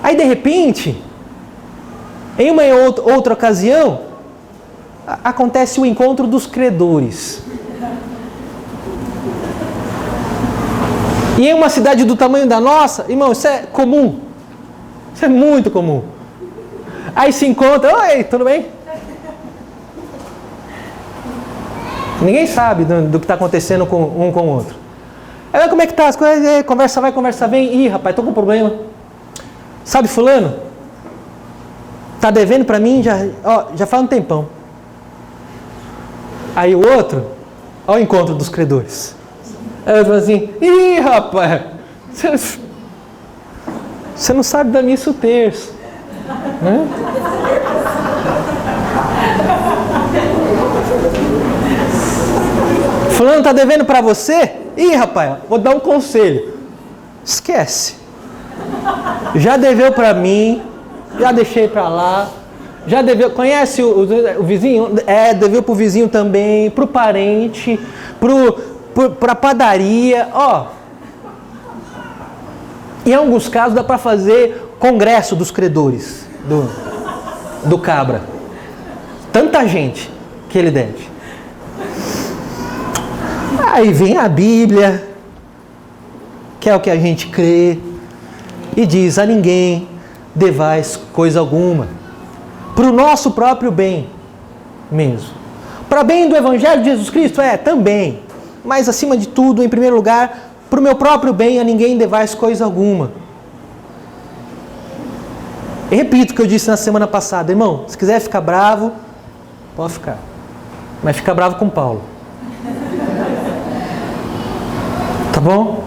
[SPEAKER 1] Aí de repente, em uma outra ocasião, acontece o encontro dos credores. E em uma cidade do tamanho da nossa, irmão, isso é comum. Isso é muito comum. Aí se encontra, oi, tudo bem? Ninguém sabe do que está acontecendo com um com o outro. Aí, como é que tá as coisas? Conversa vai, conversa vem. Ih, rapaz, tô com problema. Sabe fulano? Tá devendo para mim já faz um tempão. Aí o outro, olha o encontro dos credores. Aí eu falo assim, ih, rapaz, você não sabe da missa o terço. Né? Fulano tá devendo para você? Ih, rapaz, vou dar um conselho. Esquece. Já deveu para mim, já deixei para lá. Já deveu, conhece o vizinho? Deveu pro vizinho também, pro parente, pra padaria, ó. Em alguns casos dá para fazer congresso dos credores do cabra. Tanta gente que ele deve. Aí vem a Bíblia, que é o que a gente crê, e diz: a ninguém devais coisa alguma. Para o nosso próprio bem mesmo. Para bem do Evangelho de Jesus Cristo, também. Mas acima de tudo, em primeiro lugar, para o meu próprio bem, a ninguém devais coisa alguma. E repito o que eu disse na semana passada, irmão, se quiser ficar bravo, pode ficar. Mas fica bravo com Paulo. Tá bom?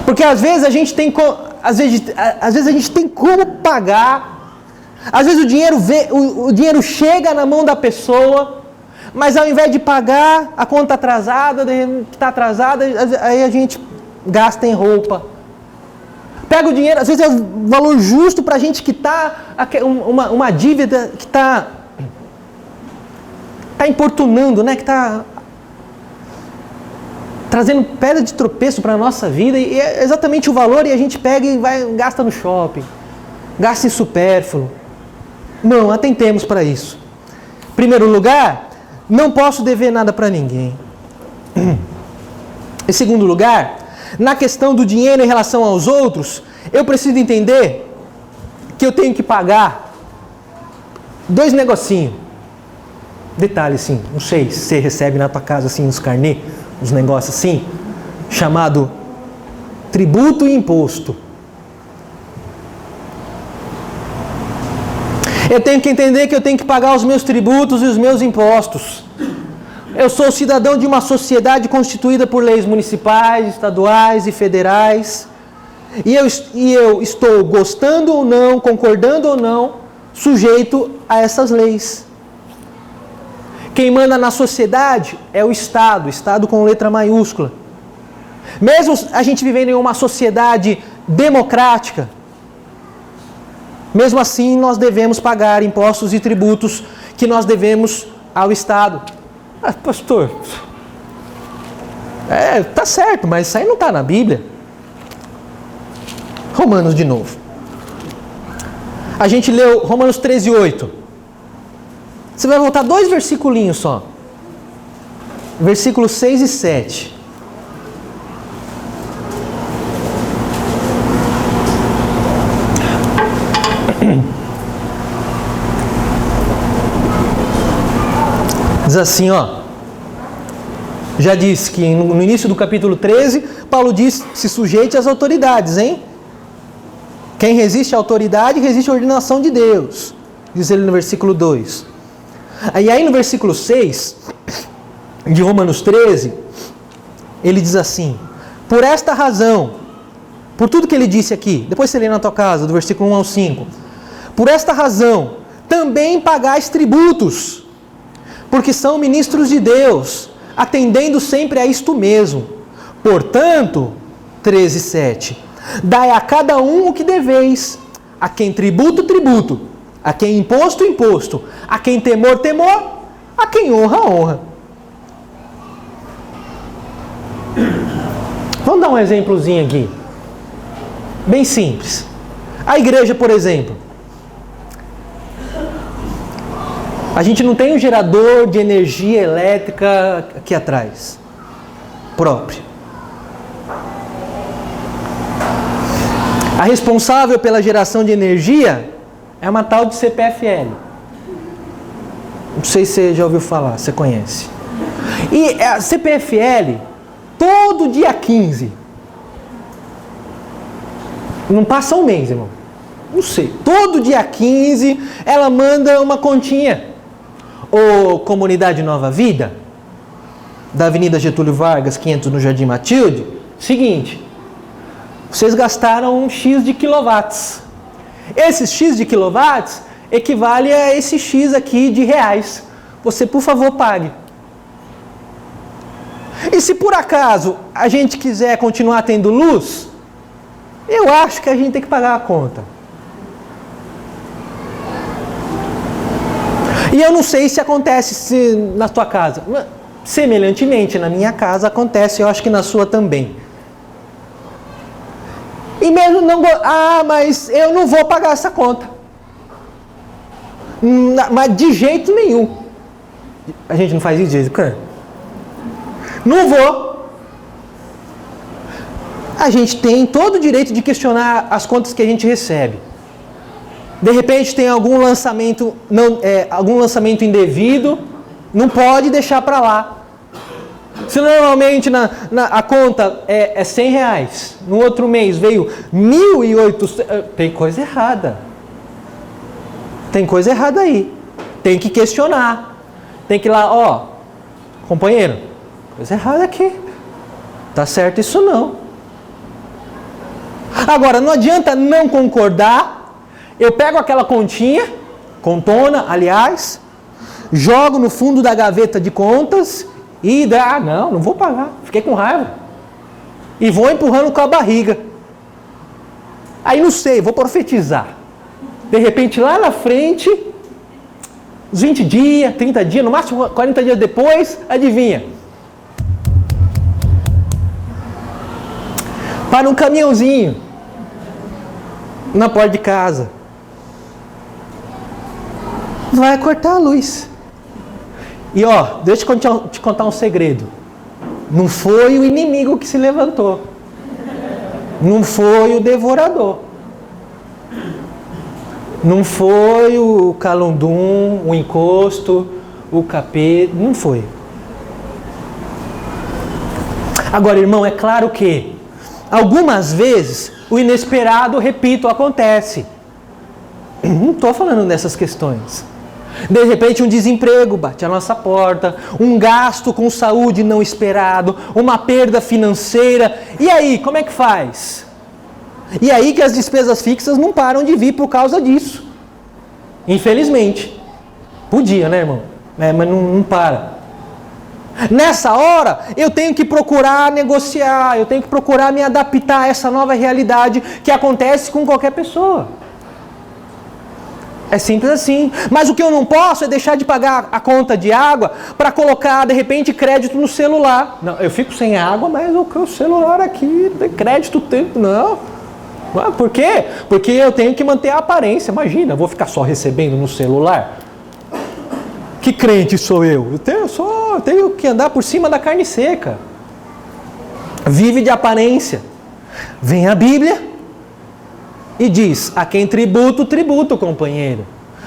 [SPEAKER 1] Porque às vezes a gente tem às vezes a gente tem como pagar. Às vezes o dinheiro chega na mão da pessoa, mas ao invés de pagar a conta atrasada, que está atrasada, aí a gente gasta em roupa. Pega o dinheiro, às vezes é o valor justo para a gente que está, uma dívida que está importunando, né? Que está trazendo pedra de tropeço para a nossa vida, e é exatamente o valor, e a gente pega e gasta no shopping, gasta em supérfluo. Não, atentemos para isso. Em primeiro lugar, não posso dever nada para ninguém. Em segundo lugar, na questão do dinheiro em relação aos outros, eu preciso entender que eu tenho que pagar 2 negocinhos. Detalhe assim, não sei se você recebe na tua casa assim uns carnê, uns negócios assim, chamado tributo e imposto. Eu tenho que entender que eu tenho que pagar os meus tributos e os meus impostos. Eu sou cidadão de uma sociedade constituída por leis municipais, estaduais e federais. E eu estou gostando ou não, concordando ou não, sujeito a essas leis. Quem manda na sociedade é o Estado, Estado com letra maiúscula. Mesmo a gente vivendo em uma sociedade democrática, mesmo assim nós devemos pagar impostos e tributos que nós devemos ao Estado. Ah, pastor, tá certo, mas isso aí não está na Bíblia. Romanos de novo. A gente leu Romanos 13:8. Você vai voltar 2 versículinhos só. Versículos 6 e 7. Diz assim, ó. Já disse que no início do capítulo 13, Paulo diz: se sujeite às autoridades, hein? Quem resiste à autoridade, resiste à ordenação de Deus. Diz ele no versículo 2. E aí no versículo 6, de Romanos 13, ele diz assim: por esta razão, por tudo que ele disse aqui, depois você lê na tua casa, do versículo 1 ao 5. Por esta razão, também pagais tributos, porque são ministros de Deus, atendendo sempre a isto mesmo. Portanto, 13:7, dai a cada um o que deveis, a quem tributo, tributo, a quem imposto, imposto, a quem temor, temor, a quem honra, honra. Vamos dar um exemplozinho aqui, bem simples. A igreja, por exemplo, a gente não tem um gerador de energia elétrica aqui atrás, próprio. A responsável pela geração de energia é uma tal de CPFL. Não sei se você já ouviu falar, você conhece. E a CPFL, todo dia 15, não passa um mês, irmão. Não sei. Todo dia 15, ela manda uma continha. Ô, Comunidade Nova Vida, da Avenida Getúlio Vargas, 500 no Jardim Matilde, seguinte, vocês gastaram um X de quilowatts. Esse X de quilowatts equivale a esse X aqui de reais. Você, por favor, pague. E se por acaso a gente quiser continuar tendo luz, eu acho que a gente tem que pagar a conta. E eu não sei se acontece na tua casa. Semelhantemente, na minha casa acontece, eu acho que na sua também. E mesmo não... mas eu não vou pagar essa conta. Mas de jeito nenhum. A gente não faz isso de vez em quando? Não vou. A gente tem todo o direito de questionar as contas que a gente recebe. De repente tem algum lançamento, algum lançamento indevido, não pode deixar para lá. Se normalmente a conta é R$100, no outro mês veio 1.800, tem coisa errada. Tem coisa errada aí. Tem que questionar. Tem que ir lá, companheiro, coisa errada aqui. Tá certo isso não. Agora, não adianta não concordar. Eu pego aquela continha, contona, aliás, jogo no fundo da gaveta de contas e não vou pagar, fiquei com raiva. E vou empurrando com a barriga. Aí não sei, vou profetizar. De repente lá na frente, uns 20 dias, 30 dias, no máximo 40 dias depois, adivinha? Para um caminhãozinho na porta de casa. Vai cortar a luz. E deixa eu te contar um segredo. Não foi o inimigo que se levantou. Não foi o devorador. Não foi o calundum, o encosto, o capeta. Não foi. Agora, irmão, é claro que algumas vezes o inesperado, repito, acontece. Não estou falando dessas questões. De repente um desemprego bate à nossa porta, um gasto com saúde não esperado, uma perda financeira. E aí, como é que faz? E aí que as despesas fixas não param de vir por causa disso. Infelizmente. Podia, né, irmão? Mas não para. Nessa hora, eu tenho que procurar negociar, eu tenho que procurar me adaptar a essa nova realidade que acontece com qualquer pessoa. É simples assim. Mas o que eu não posso é deixar de pagar a conta de água para colocar, de repente, crédito no celular. Não, eu fico sem água, mas o celular aqui, tem crédito o tempo, não. Por quê? Porque eu tenho que manter a aparência. Imagina, eu vou ficar só recebendo no celular? Que crente sou eu? Eu tenho que andar por cima da carne seca. Vive de aparência. Vem a Bíblia e diz: a quem tributo, tributo, companheiro.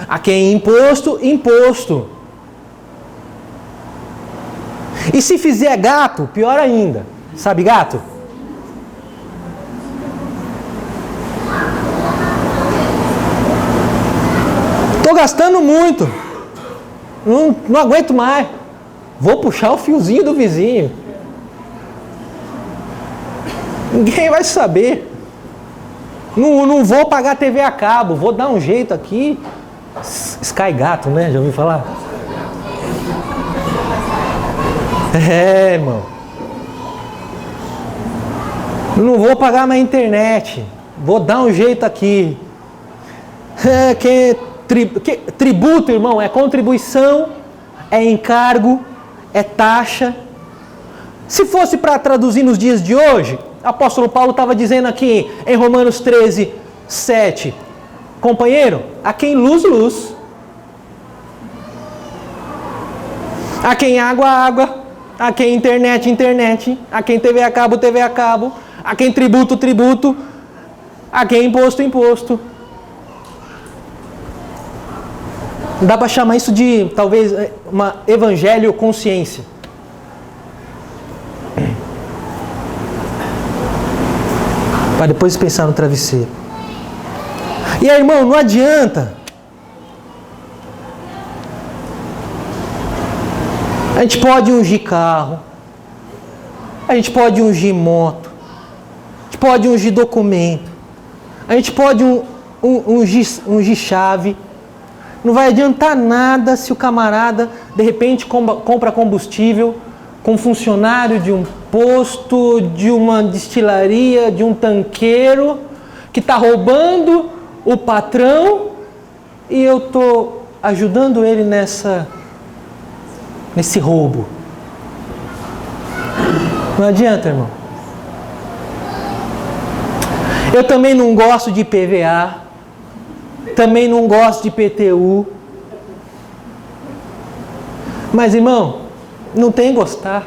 [SPEAKER 1] A quem imposto, imposto. E se fizer gato, pior ainda. Sabe gato? Estou gastando muito. Não aguento mais. Vou puxar o fiozinho do vizinho. Ninguém vai saber. Não vou pagar TV a cabo. Vou dar um jeito aqui. Sky Gato, né? Já ouviu falar? É, irmão. Não vou pagar mais internet. Vou dar um jeito aqui. Tributo, irmão, é contribuição, é encargo, é taxa. Se fosse para traduzir nos dias de hoje, o apóstolo Paulo estava dizendo aqui em Romanos 13, 7, companheiro, a quem luz, luz, a quem água, água, a quem internet, internet, a quem TV a cabo, TV a cabo, a quem tributo, tributo, a quem imposto, imposto. Dá para chamar isso de, talvez, uma evangelho consciência. Para depois pensar no travesseiro. E aí, irmão, não adianta. A gente pode ungir carro. A gente pode ungir moto. A gente pode ungir documento. A gente pode ungir chave. Não vai adiantar nada se o camarada, de repente, compra combustível com um funcionário de um posto, de uma destilaria, de um tanqueiro, que está roubando o patrão e eu estou ajudando ele nesse roubo. Não adianta, irmão. Eu também não gosto de PVA. Também não gosto de PTU. Mas, irmão, não tem gostar.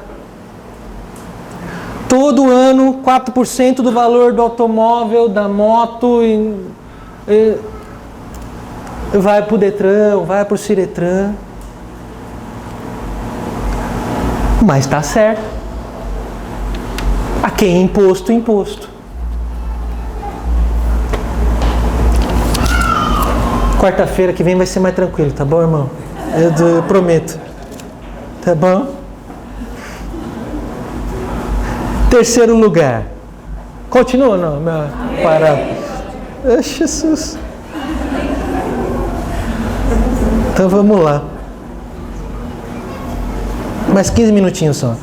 [SPEAKER 1] Todo ano, 4% do valor do automóvel, da moto, vai para o Detran, vai para o Ciretran. Mas está certo. A quem imposto, imposto. Quarta-feira que vem vai ser mais tranquilo, tá bom, irmão? Eu prometo. Tá bom? Terceiro lugar. Continua, não? Para. Jesus. Então vamos lá. Mais 15 minutinhos só.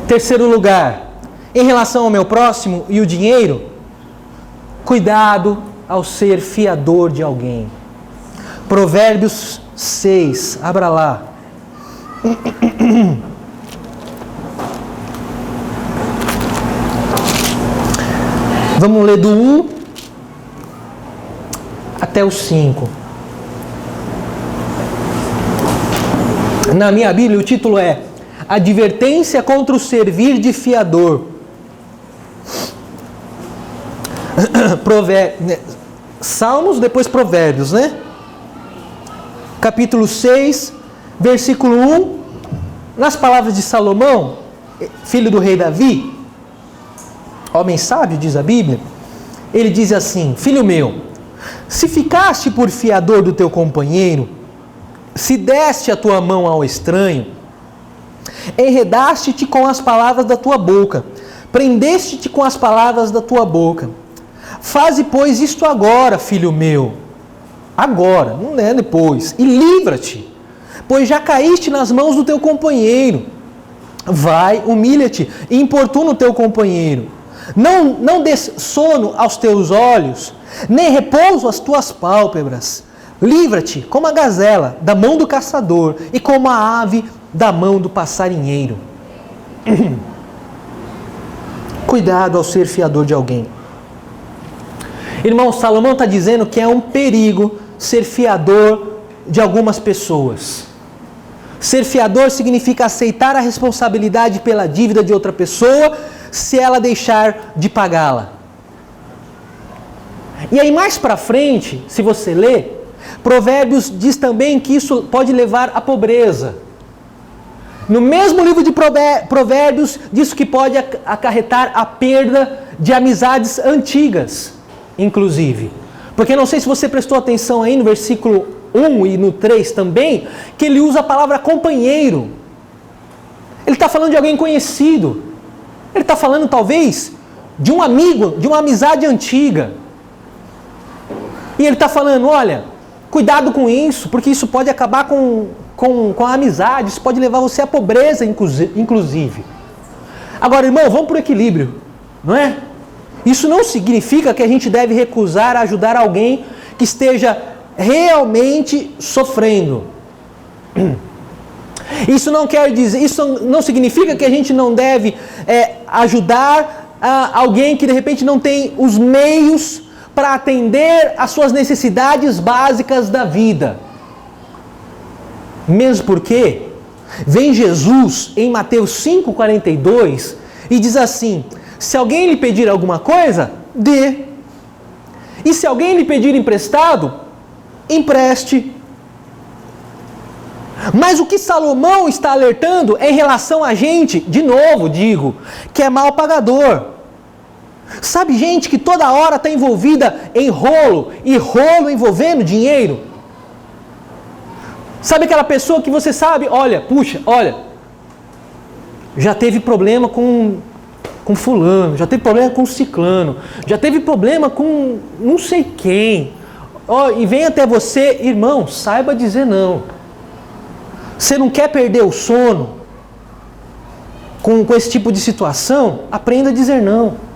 [SPEAKER 1] Terceiro lugar. Em relação ao meu próximo e o dinheiro, cuidado ao ser fiador de alguém. Provérbios 6, abra lá. Vamos ler do 1 até o 5. Na minha Bíblia o título é Advertência contra o servir de fiador. Salmos, depois Provérbios, né? Capítulo 6, versículo 1, nas palavras de Salomão, filho do rei Davi, homem sábio, diz a Bíblia, ele diz assim: filho meu, se ficaste por fiador do teu companheiro, se deste a tua mão ao estranho, enredaste-te com as palavras da tua boca, prendeste-te com as palavras da tua boca. Faze, pois, isto agora, filho meu, agora, não é depois, e livra-te, pois já caíste nas mãos do teu companheiro. Vai, humilha-te e importuna o teu companheiro. Não des sono aos teus olhos, nem repouso às tuas pálpebras. Livra-te, como a gazela, da mão do caçador, e como a ave da mão do passarinheiro. Cuidado ao ser fiador de alguém. Irmão, Salomão está dizendo que é um perigo ser fiador de algumas pessoas. Ser fiador significa aceitar a responsabilidade pela dívida de outra pessoa se ela deixar de pagá-la. E aí mais para frente, se você ler, Provérbios diz também que isso pode levar à pobreza. No mesmo livro de Provérbios, diz que pode acarretar a perda de amizades antigas, inclusive. Porque não sei se você prestou atenção aí no versículo 1 e no 3 também, que ele usa a palavra companheiro. Ele está falando de alguém conhecido. Ele está falando talvez de um amigo, de uma amizade antiga. E ele está falando, olha, cuidado com isso, porque isso pode acabar com a amizade, isso pode levar você à pobreza, inclusive. Agora, irmão, vamos para o equilíbrio, não é? Isso não significa que a gente deve recusar ajudar alguém que esteja realmente sofrendo. Isso não quer dizer, isso não significa que a gente não deve ajudar alguém que de repente não tem os meios para atender às suas necessidades básicas da vida. Mesmo porque vem Jesus em Mateus 5,42 e diz assim: se alguém lhe pedir alguma coisa, dê. E se alguém lhe pedir emprestado, empreste. Mas o que Salomão está alertando é em relação a gente, de novo digo, que é mal pagador. Sabe gente que toda hora está envolvida em rolo, e rolo envolvendo dinheiro? Sabe aquela pessoa que você sabe, olha, já teve problema com fulano, já teve problema com ciclano, já teve problema com não sei quem, e vem até você, irmão, saiba dizer não. Você não quer perder o sono com esse tipo de situação? Aprenda a dizer não.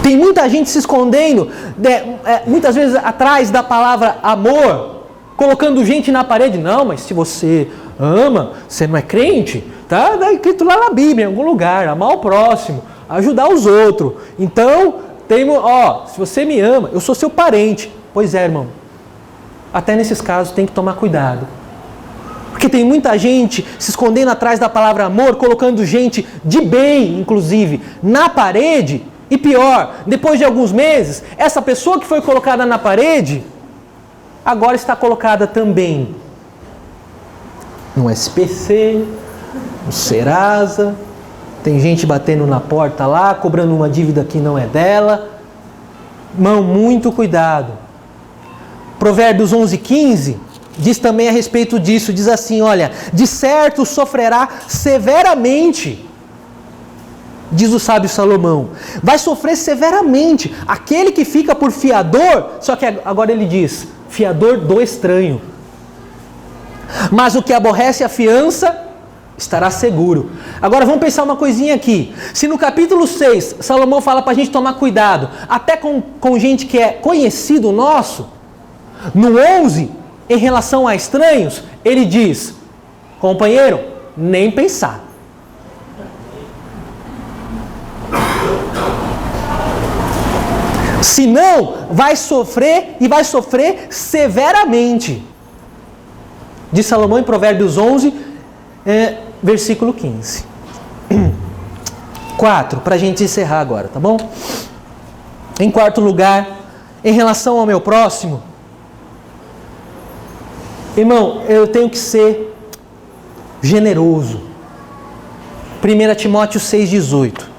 [SPEAKER 1] Tem muita gente se escondendo, muitas vezes atrás da palavra amor, colocando gente na parede. Não, mas se você ama, você não é crente, tá escrito lá na Bíblia, em algum lugar, amar o próximo, ajudar os outros. Então, se você me ama, eu sou seu parente. Pois é, irmão. Até nesses casos tem que tomar cuidado. Porque tem muita gente se escondendo atrás da palavra amor, colocando gente de bem, inclusive, na parede. E pior, depois de alguns meses, essa pessoa que foi colocada na parede, agora está colocada também no SPC, no Serasa. Tem gente batendo na porta lá, cobrando uma dívida que não é dela. Irmão, muito cuidado. Provérbios 11:15 diz também a respeito disso, diz assim, olha, de certo sofrerá severamente, diz o sábio Salomão, vai sofrer severamente aquele que fica por fiador, só que agora ele diz, fiador do estranho. Mas o que aborrece a fiança estará seguro. Agora vamos pensar uma coisinha aqui. Se no capítulo 6 Salomão fala para a gente tomar cuidado, até com gente que é conhecido nosso, no 11, em relação a estranhos, ele diz, companheiro, nem pensar. Senão, vai sofrer e vai sofrer severamente. Diz Salomão em Provérbios 11, versículo 15. 4, para a gente encerrar agora, tá bom? Em quarto lugar, em relação ao meu próximo, irmão, eu tenho que ser generoso. 1 Timóteo 6,18.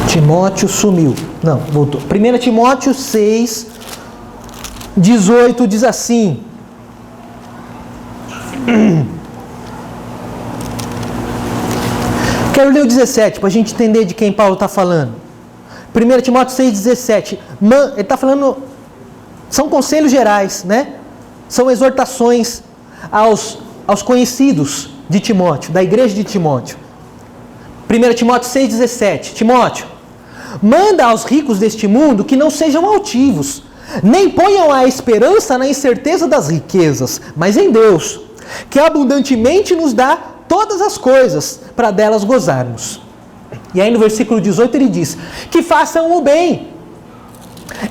[SPEAKER 1] Timóteo sumiu. Não, voltou. 1 Timóteo 6,18 diz assim. Quero ler o 17 para a gente entender de quem Paulo está falando. 1 Timóteo 6,17. Ele está falando. São conselhos gerais, né? São exortações aos conhecidos de Timóteo, da igreja de Timóteo. 1 Timóteo 6,17. Timóteo, manda aos ricos deste mundo que não sejam altivos, nem ponham a esperança na incerteza das riquezas, mas em Deus, que abundantemente nos dá todas as coisas para delas gozarmos. E aí no versículo 18 ele diz, que façam o bem,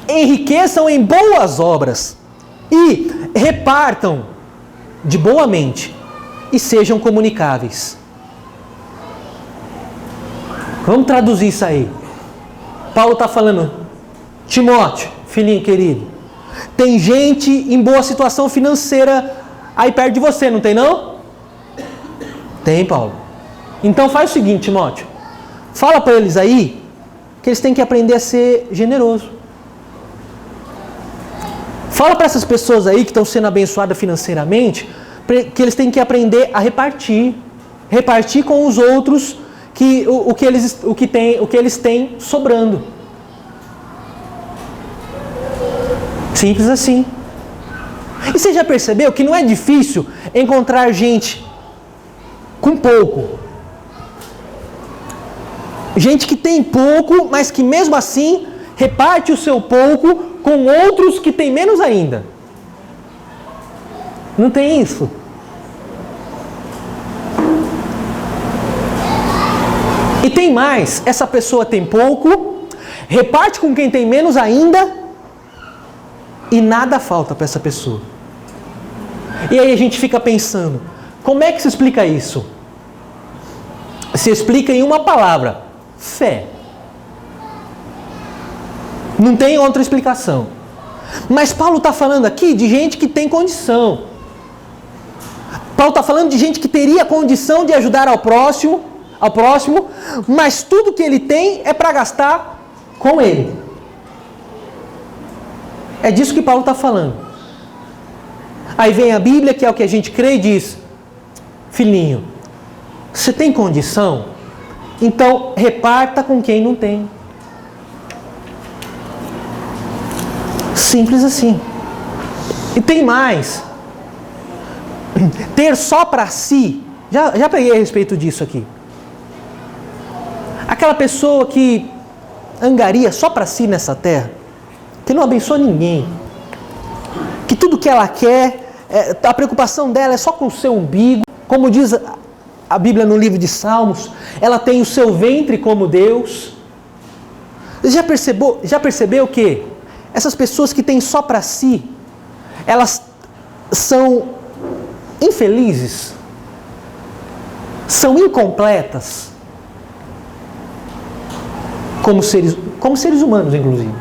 [SPEAKER 1] enriqueçam em boas obras e repartam de boa mente e sejam comunicáveis. Vamos traduzir isso aí. Paulo está falando, Timóteo, filhinho querido, tem gente em boa situação financeira aí perto de você, não tem não? Tem, Paulo. Então faz o seguinte, Timóteo, fala para eles aí que eles têm que aprender a ser generoso. Fala para essas pessoas aí que estão sendo abençoadas financeiramente que eles têm que aprender a repartir com os outros o que eles têm sobrando. Simples assim. E você já percebeu que não é difícil encontrar gente com pouco? Gente que tem pouco, mas que mesmo assim reparte o seu pouco com outros que têm menos ainda. Não tem isso? E tem mais, essa pessoa tem pouco, reparte com quem tem menos ainda e nada falta para essa pessoa. E aí a gente fica pensando, como é que se explica isso? Se explica em uma palavra, fé. Não tem outra explicação. Mas Paulo está falando aqui de gente que tem condição. Paulo está falando de gente que teria condição de ajudar ao próximo, mas tudo que ele tem é para gastar com ele. É disso que Paulo está falando. Aí vem a Bíblia, que é o que a gente crê, e diz, filhinho, você tem condição? Então reparta com quem não tem. Simples assim. E tem mais. Ter só para si, já peguei a respeito disso aqui. Aquela pessoa que angaria só para si nessa terra, que não abençoa ninguém, que tudo que ela quer, a preocupação dela é só com o seu umbigo, como diz a Bíblia no livro de Salmos, ela tem o seu ventre como Deus. Já percebeu que essas pessoas que têm só para si, elas são infelizes, são incompletas, como seres humanos, inclusive.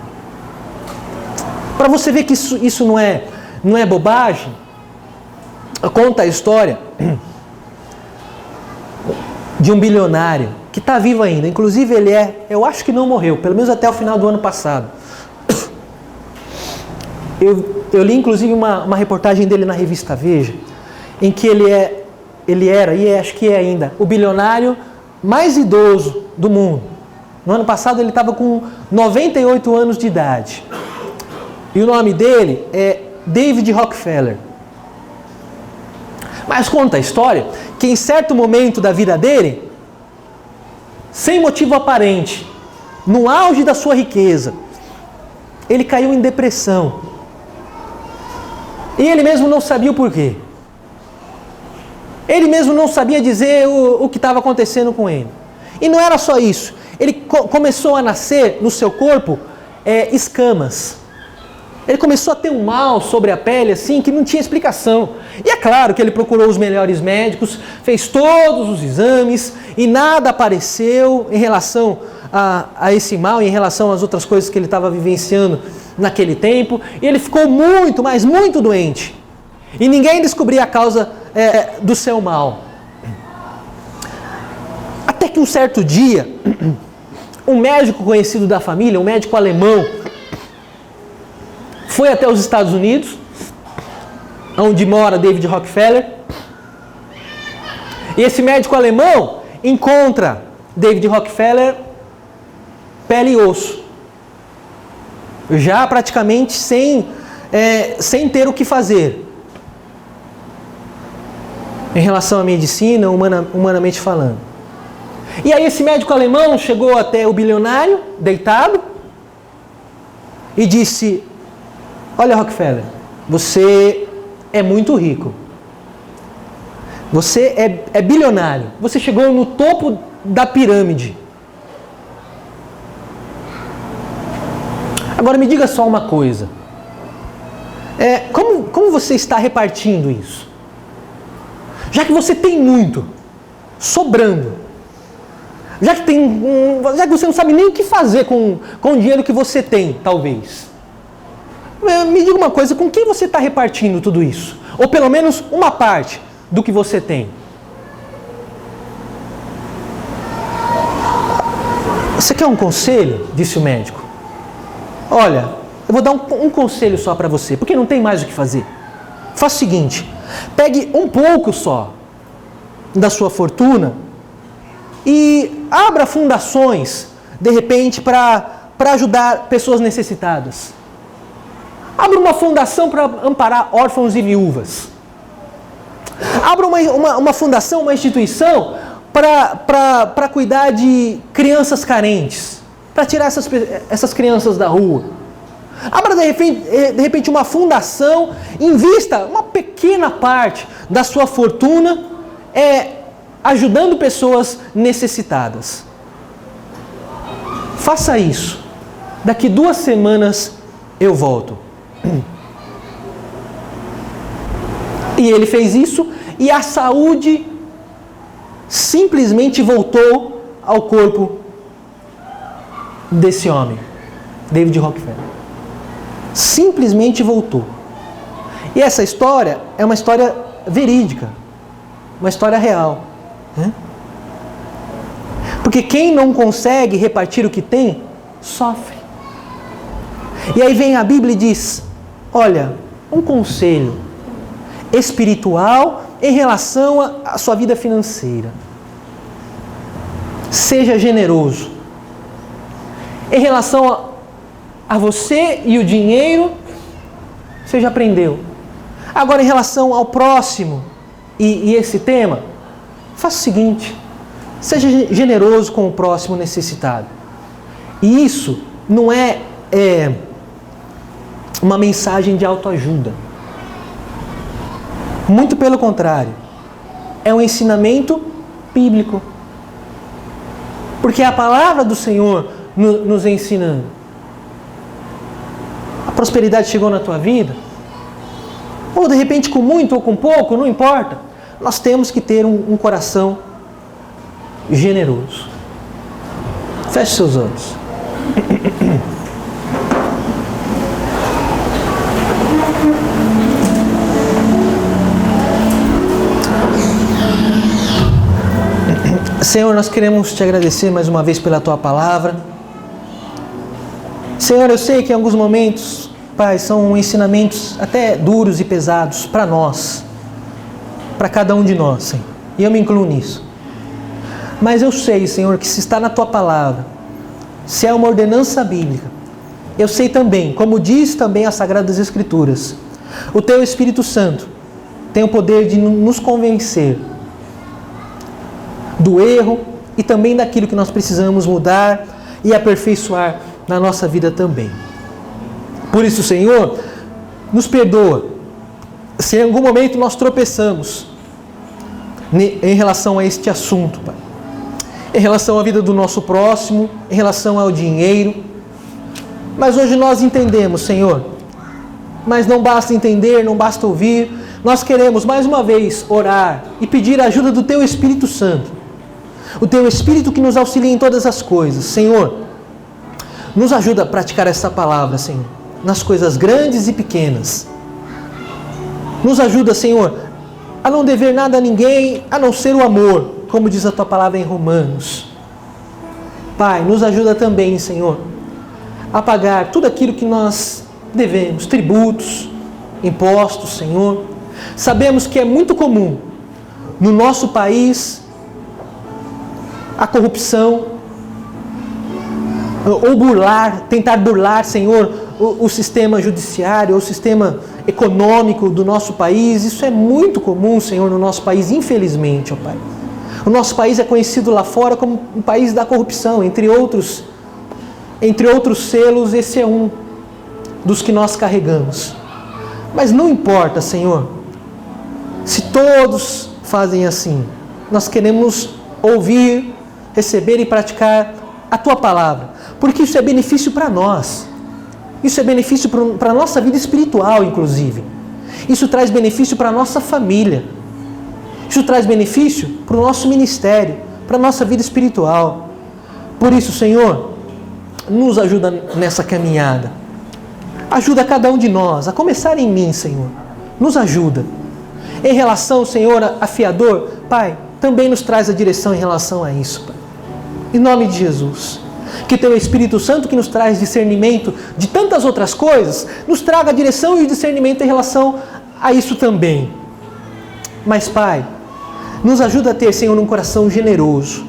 [SPEAKER 1] Para você ver que isso não é bobagem, conta a história de um bilionário que está vivo ainda. Inclusive eu acho que não morreu, pelo menos até o final do ano passado. Eu li inclusive uma reportagem dele na revista Veja, em que ele era, e acho que é ainda, o bilionário mais idoso do mundo. No ano passado ele estava com 98 anos de idade. E o nome dele é David Rockefeller. Mas conta a história que em certo momento da vida dele, sem motivo aparente, no auge da sua riqueza, ele caiu em depressão. E ele mesmo não sabia o porquê. Ele mesmo não sabia dizer o que estava acontecendo com ele. E não era só isso. Ele começou a nascer no seu corpo escamas. Ele começou a ter um mal sobre a pele, assim, que não tinha explicação. E é claro que ele procurou os melhores médicos, fez todos os exames e nada apareceu em relação a esse mal, em relação às outras coisas que ele estava vivenciando naquele tempo. E ele ficou muito, mas muito doente. E ninguém descobria a causa do seu mal. Até que um certo dia, um médico conhecido da família, um médico alemão, foi até os Estados Unidos, onde mora David Rockefeller. E esse médico alemão encontra David Rockefeller pele e osso, já praticamente sem ter o que fazer em relação à medicina, humanamente falando. E aí esse médico alemão chegou até o bilionário, deitado, e disse: olha, Rockefeller, você é muito rico. Você é bilionário. Você chegou no topo da pirâmide. Agora me diga só uma coisa. Como você está repartindo isso? Já que você tem muito, sobrando, já que você não sabe nem o que fazer com o dinheiro que você tem, talvez. Me diga uma coisa, com quem você está repartindo tudo isso? Ou pelo menos uma parte do que você tem. Você quer um conselho? Disse o médico. Olha, eu vou dar um conselho só para você, porque não tem mais o que fazer. Faça o seguinte, pegue um pouco só da sua fortuna e abra fundações, de repente, para ajudar pessoas necessitadas. Abra uma fundação para amparar órfãos e viúvas. Abra uma fundação, uma instituição para cuidar de crianças carentes, para tirar essas crianças da rua. Abra de repente uma fundação, invista uma pequena parte da sua fortuna ajudando pessoas necessitadas. Faça isso. Daqui 2 semanas eu volto. E ele fez isso e a saúde simplesmente voltou ao corpo desse homem, David Rockefeller. Simplesmente voltou. E essa história é uma história verídica, uma história real. Porque quem não consegue repartir o que tem, sofre. E aí vem a Bíblia e diz: olha, um conselho espiritual em relação à sua vida financeira. Seja generoso. Em relação a você e o dinheiro, você já aprendeu. Agora, em relação ao próximo e esse tema, faça o seguinte: seja generoso com o próximo necessitado. E isso não é uma mensagem de autoajuda. Muito pelo contrário. É um ensinamento bíblico. Porque é a palavra do Senhor nos ensinando. A prosperidade chegou na tua vida? Ou de repente com muito ou com pouco, não importa. Nós temos que ter um coração generoso. Feche seus olhos. Senhor, nós queremos te agradecer mais uma vez pela tua palavra. Senhor, eu sei que em alguns momentos, Pai, são ensinamentos até duros e pesados para nós, para cada um de nós, Senhor. E eu me incluo nisso. Mas eu sei, Senhor, que se está na tua palavra, se é uma ordenança bíblica, eu sei também, como diz também as Sagradas Escrituras, o teu Espírito Santo tem o poder de nos convencer do erro e também daquilo que nós precisamos mudar e aperfeiçoar na nossa vida também. Por isso, Senhor, nos perdoa se em algum momento nós tropeçamos em relação a este assunto, Pai. Em relação à vida do nosso próximo, em relação ao dinheiro. Mas hoje nós entendemos, Senhor, Mas não basta entender, não basta ouvir. Nós queremos, mais uma vez, orar e pedir a ajuda do Teu Espírito Santo. O Teu Espírito que nos auxilia em todas as coisas. Senhor, nos ajuda a praticar essa palavra, Senhor, nas coisas grandes e pequenas. Nos ajuda, Senhor, a não dever nada a ninguém, a não ser o amor, como diz a Tua palavra em Romanos. Pai, nos ajuda também, Senhor, a pagar tudo aquilo que nós devemos, tributos, impostos, Senhor. Sabemos que é muito comum no nosso país a corrupção, ou tentar burlar, Senhor, o sistema judiciário, o sistema econômico do nosso país. Isso é muito comum, Senhor, no nosso país, infelizmente, ó Pai. O nosso país é conhecido lá fora como um país da corrupção, entre outros selos, esse é um dos que nós carregamos. Mas não importa, Senhor, se todos fazem assim. Nós queremos ouvir, receber e praticar a Tua palavra, porque isso é benefício para nós. Isso é benefício para a nossa vida espiritual, inclusive. Isso traz benefício para a nossa família. Isso traz benefício para o nosso ministério, para a nossa vida espiritual. Por isso, Senhor, nos ajuda nessa caminhada. Ajuda cada um de nós, a começar em mim, Senhor. Nos ajuda. Em relação, Senhor, a fiador, Pai, também nos traz a direção em relação a isso, Pai. Em nome de Jesus. Que Teu Espírito Santo, que nos traz discernimento de tantas outras coisas, nos traga a direção e o discernimento em relação a isso também. Mas, Pai, nos ajuda a ter, Senhor, um coração generoso.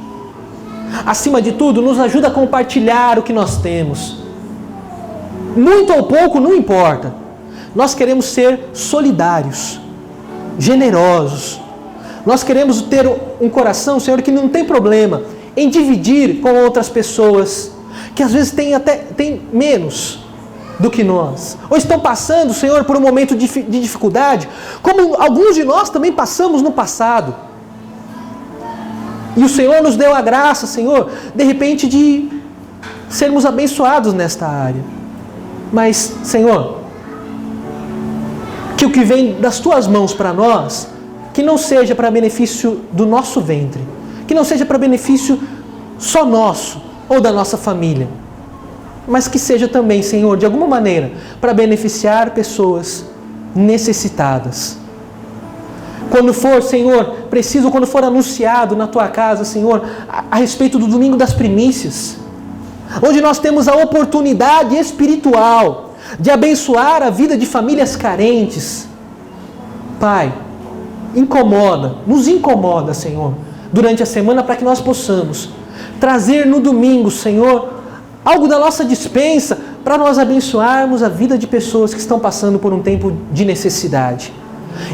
[SPEAKER 1] Acima de tudo, nos ajuda a compartilhar o que nós temos. Muito ou pouco, não importa. Nós queremos ser solidários, generosos. Nós queremos ter um coração, Senhor, que não tem problema em dividir com outras pessoas, que às vezes têm menos do que nós, ou estão passando, Senhor, por um momento de dificuldade, como alguns de nós também passamos no passado. E o Senhor nos deu a graça, Senhor, de repente de sermos abençoados nesta área. Mas, Senhor, que o que vem das Tuas mãos para nós, que não seja para benefício do nosso ventre, que não seja para benefício só nosso ou da nossa família, mas que seja também, Senhor, de alguma maneira, para beneficiar pessoas necessitadas. Quando for, Senhor, preciso, quando for anunciado na Tua casa, Senhor, a respeito do domingo das primícias, onde nós temos a oportunidade espiritual de abençoar a vida de famílias carentes. Pai, nos incomoda, Senhor, durante a semana, para que nós possamos trazer no domingo, Senhor, algo da nossa despensa, para nós abençoarmos a vida de pessoas que estão passando por um tempo de necessidade.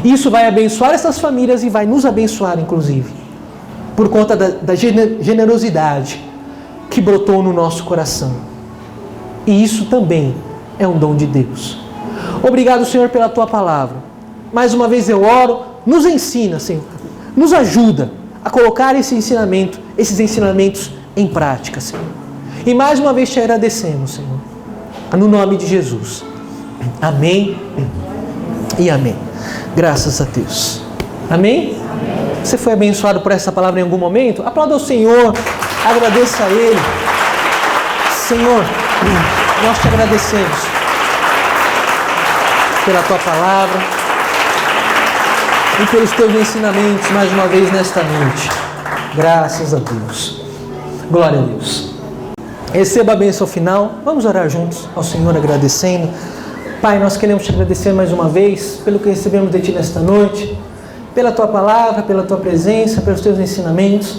[SPEAKER 1] Isso vai abençoar essas famílias e vai nos abençoar, inclusive, por conta da generosidade que brotou no nosso coração. E isso também é um dom de Deus. Obrigado, Senhor, pela Tua palavra. Mais uma vez eu oro, nos ensina, Senhor, nos ajuda a colocar esses ensinamentos em prática, Senhor. E mais uma vez Te agradecemos, Senhor, no nome de Jesus. Amém e amém. Graças a Deus. Amém? Você foi abençoado por essa palavra em algum momento? Aplauda ao Senhor, agradeça a Ele. Senhor, nós Te agradecemos pela Tua palavra e pelos Teus ensinamentos mais uma vez nesta noite. Graças a Deus. Glória a Deus. Receba a bênção final. Vamos orar juntos ao Senhor agradecendo. Pai, nós queremos Te agradecer mais uma vez pelo que recebemos de Ti nesta noite, pela Tua palavra, pela Tua presença, pelos Teus ensinamentos.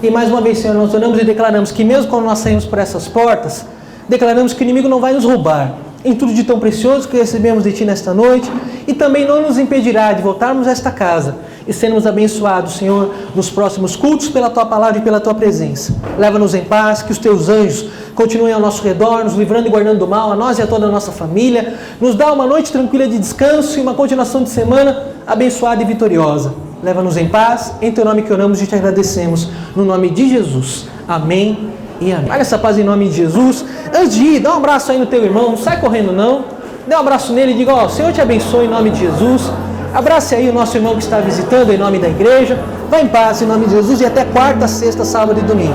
[SPEAKER 1] E mais uma vez, Senhor, nós oramos e declaramos que mesmo quando nós saímos por essas portas, declaramos que o inimigo não vai nos roubar em tudo de tão precioso que recebemos de Ti nesta noite, e também não nos impedirá de voltarmos a esta casa e sermos abençoados, Senhor, nos próximos cultos pela Tua palavra e pela Tua presença. Leva-nos em paz, que os Teus anjos continuem ao nosso redor, nos livrando e guardando do mal, a nós e a toda a nossa família. Nos dá uma noite tranquila de descanso e uma continuação de semana abençoada e vitoriosa. Leva-nos em paz, em Teu nome que oramos e Te agradecemos, no nome de Jesus. Amém e amém. Olha essa paz em nome de Jesus. Antes de ir, dá um abraço aí no teu irmão, não sai correndo não. dê um abraço nele e diga: ó, o Senhor te abençoe em nome de Jesus. Abrace aí o nosso irmão que está visitando em nome da igreja. Vá em paz em nome de Jesus e até quarta, sexta, sábado e domingo.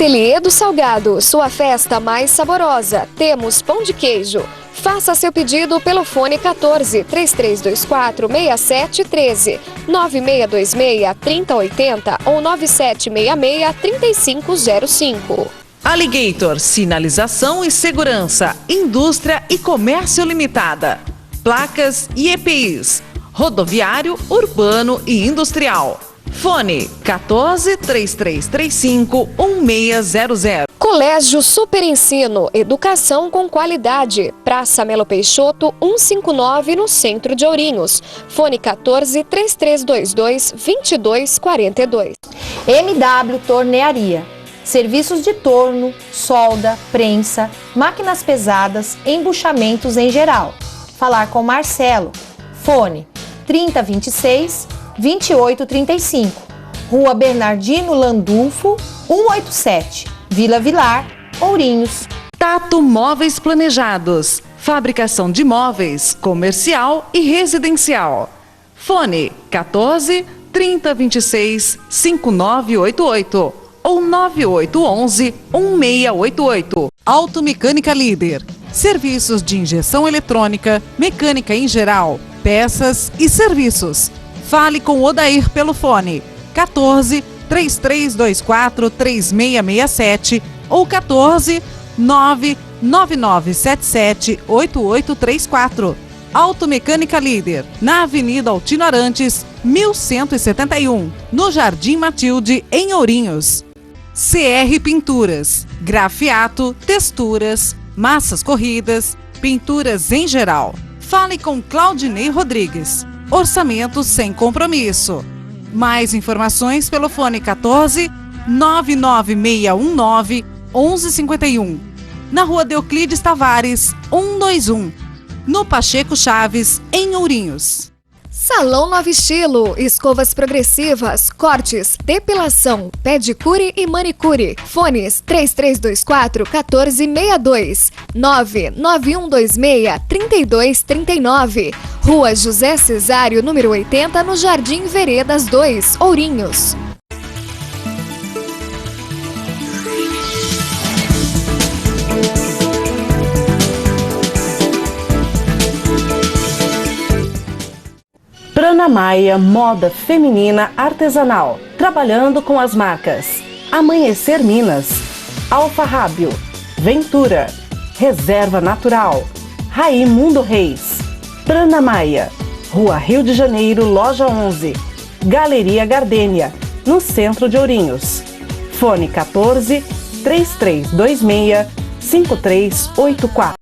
[SPEAKER 2] Ateliê do Salgado, sua festa mais saborosa. Temos pão de queijo. Faça seu pedido pelo fone 14 3324 6713, 9626 3080 ou 9766 3505.
[SPEAKER 3] Alligator, sinalização e segurança, indústria e comércio limitada. Placas e EPIs, rodoviário, urbano e industrial. Fone 14 3335 1600.
[SPEAKER 2] Colégio Super Ensino, educação com qualidade. Praça Melo Peixoto, 159 no centro de Ourinhos. Fone 14 3322 2242.
[SPEAKER 4] MW Tornearia. Serviços de torno, solda, prensa, máquinas pesadas, embuchamentos em geral. Falar com Marcelo. Fone 3026 2835. Rua Bernardino Landulfo, 187. Vila Vilar, Ourinhos.
[SPEAKER 3] Tato Móveis Planejados. Fabricação de móveis, comercial e residencial. Fone 14 3026 5988 ou 9811 1688. Automecânica Líder. Serviços de injeção eletrônica, mecânica em geral, peças e serviços. Fale com Odair pelo fone 14 3324 3667 ou 14 99977 8834. Automecânica Líder, na Avenida Altino Arantes, 1171, no Jardim Matilde, em Ourinhos. CR Pinturas, grafiato, texturas, massas corridas, pinturas em geral. Fale com Claudinei Rodrigues. Orçamento sem compromisso. Mais informações pelo fone 14 99619 1151. Na Rua Euclides Tavares, 121. No Pacheco Chaves, em Ourinhos.
[SPEAKER 2] Salão Nova Estilo, escovas progressivas, cortes, depilação, pedicure e manicure. Fones 3324 1462, 99126 3239. Rua José Cesário, número 80, no Jardim Veredas 2, Ourinhos.
[SPEAKER 5] Prana Maia Moda Feminina Artesanal, trabalhando com as marcas Amanhecer Minas, Alfarrábio, Ventura, Reserva Natural, Raimundo Reis. Prana Maia, Rua Rio de Janeiro, Loja 11, Galeria Gardênia, no centro de Ourinhos. Fone 14 3326 5384.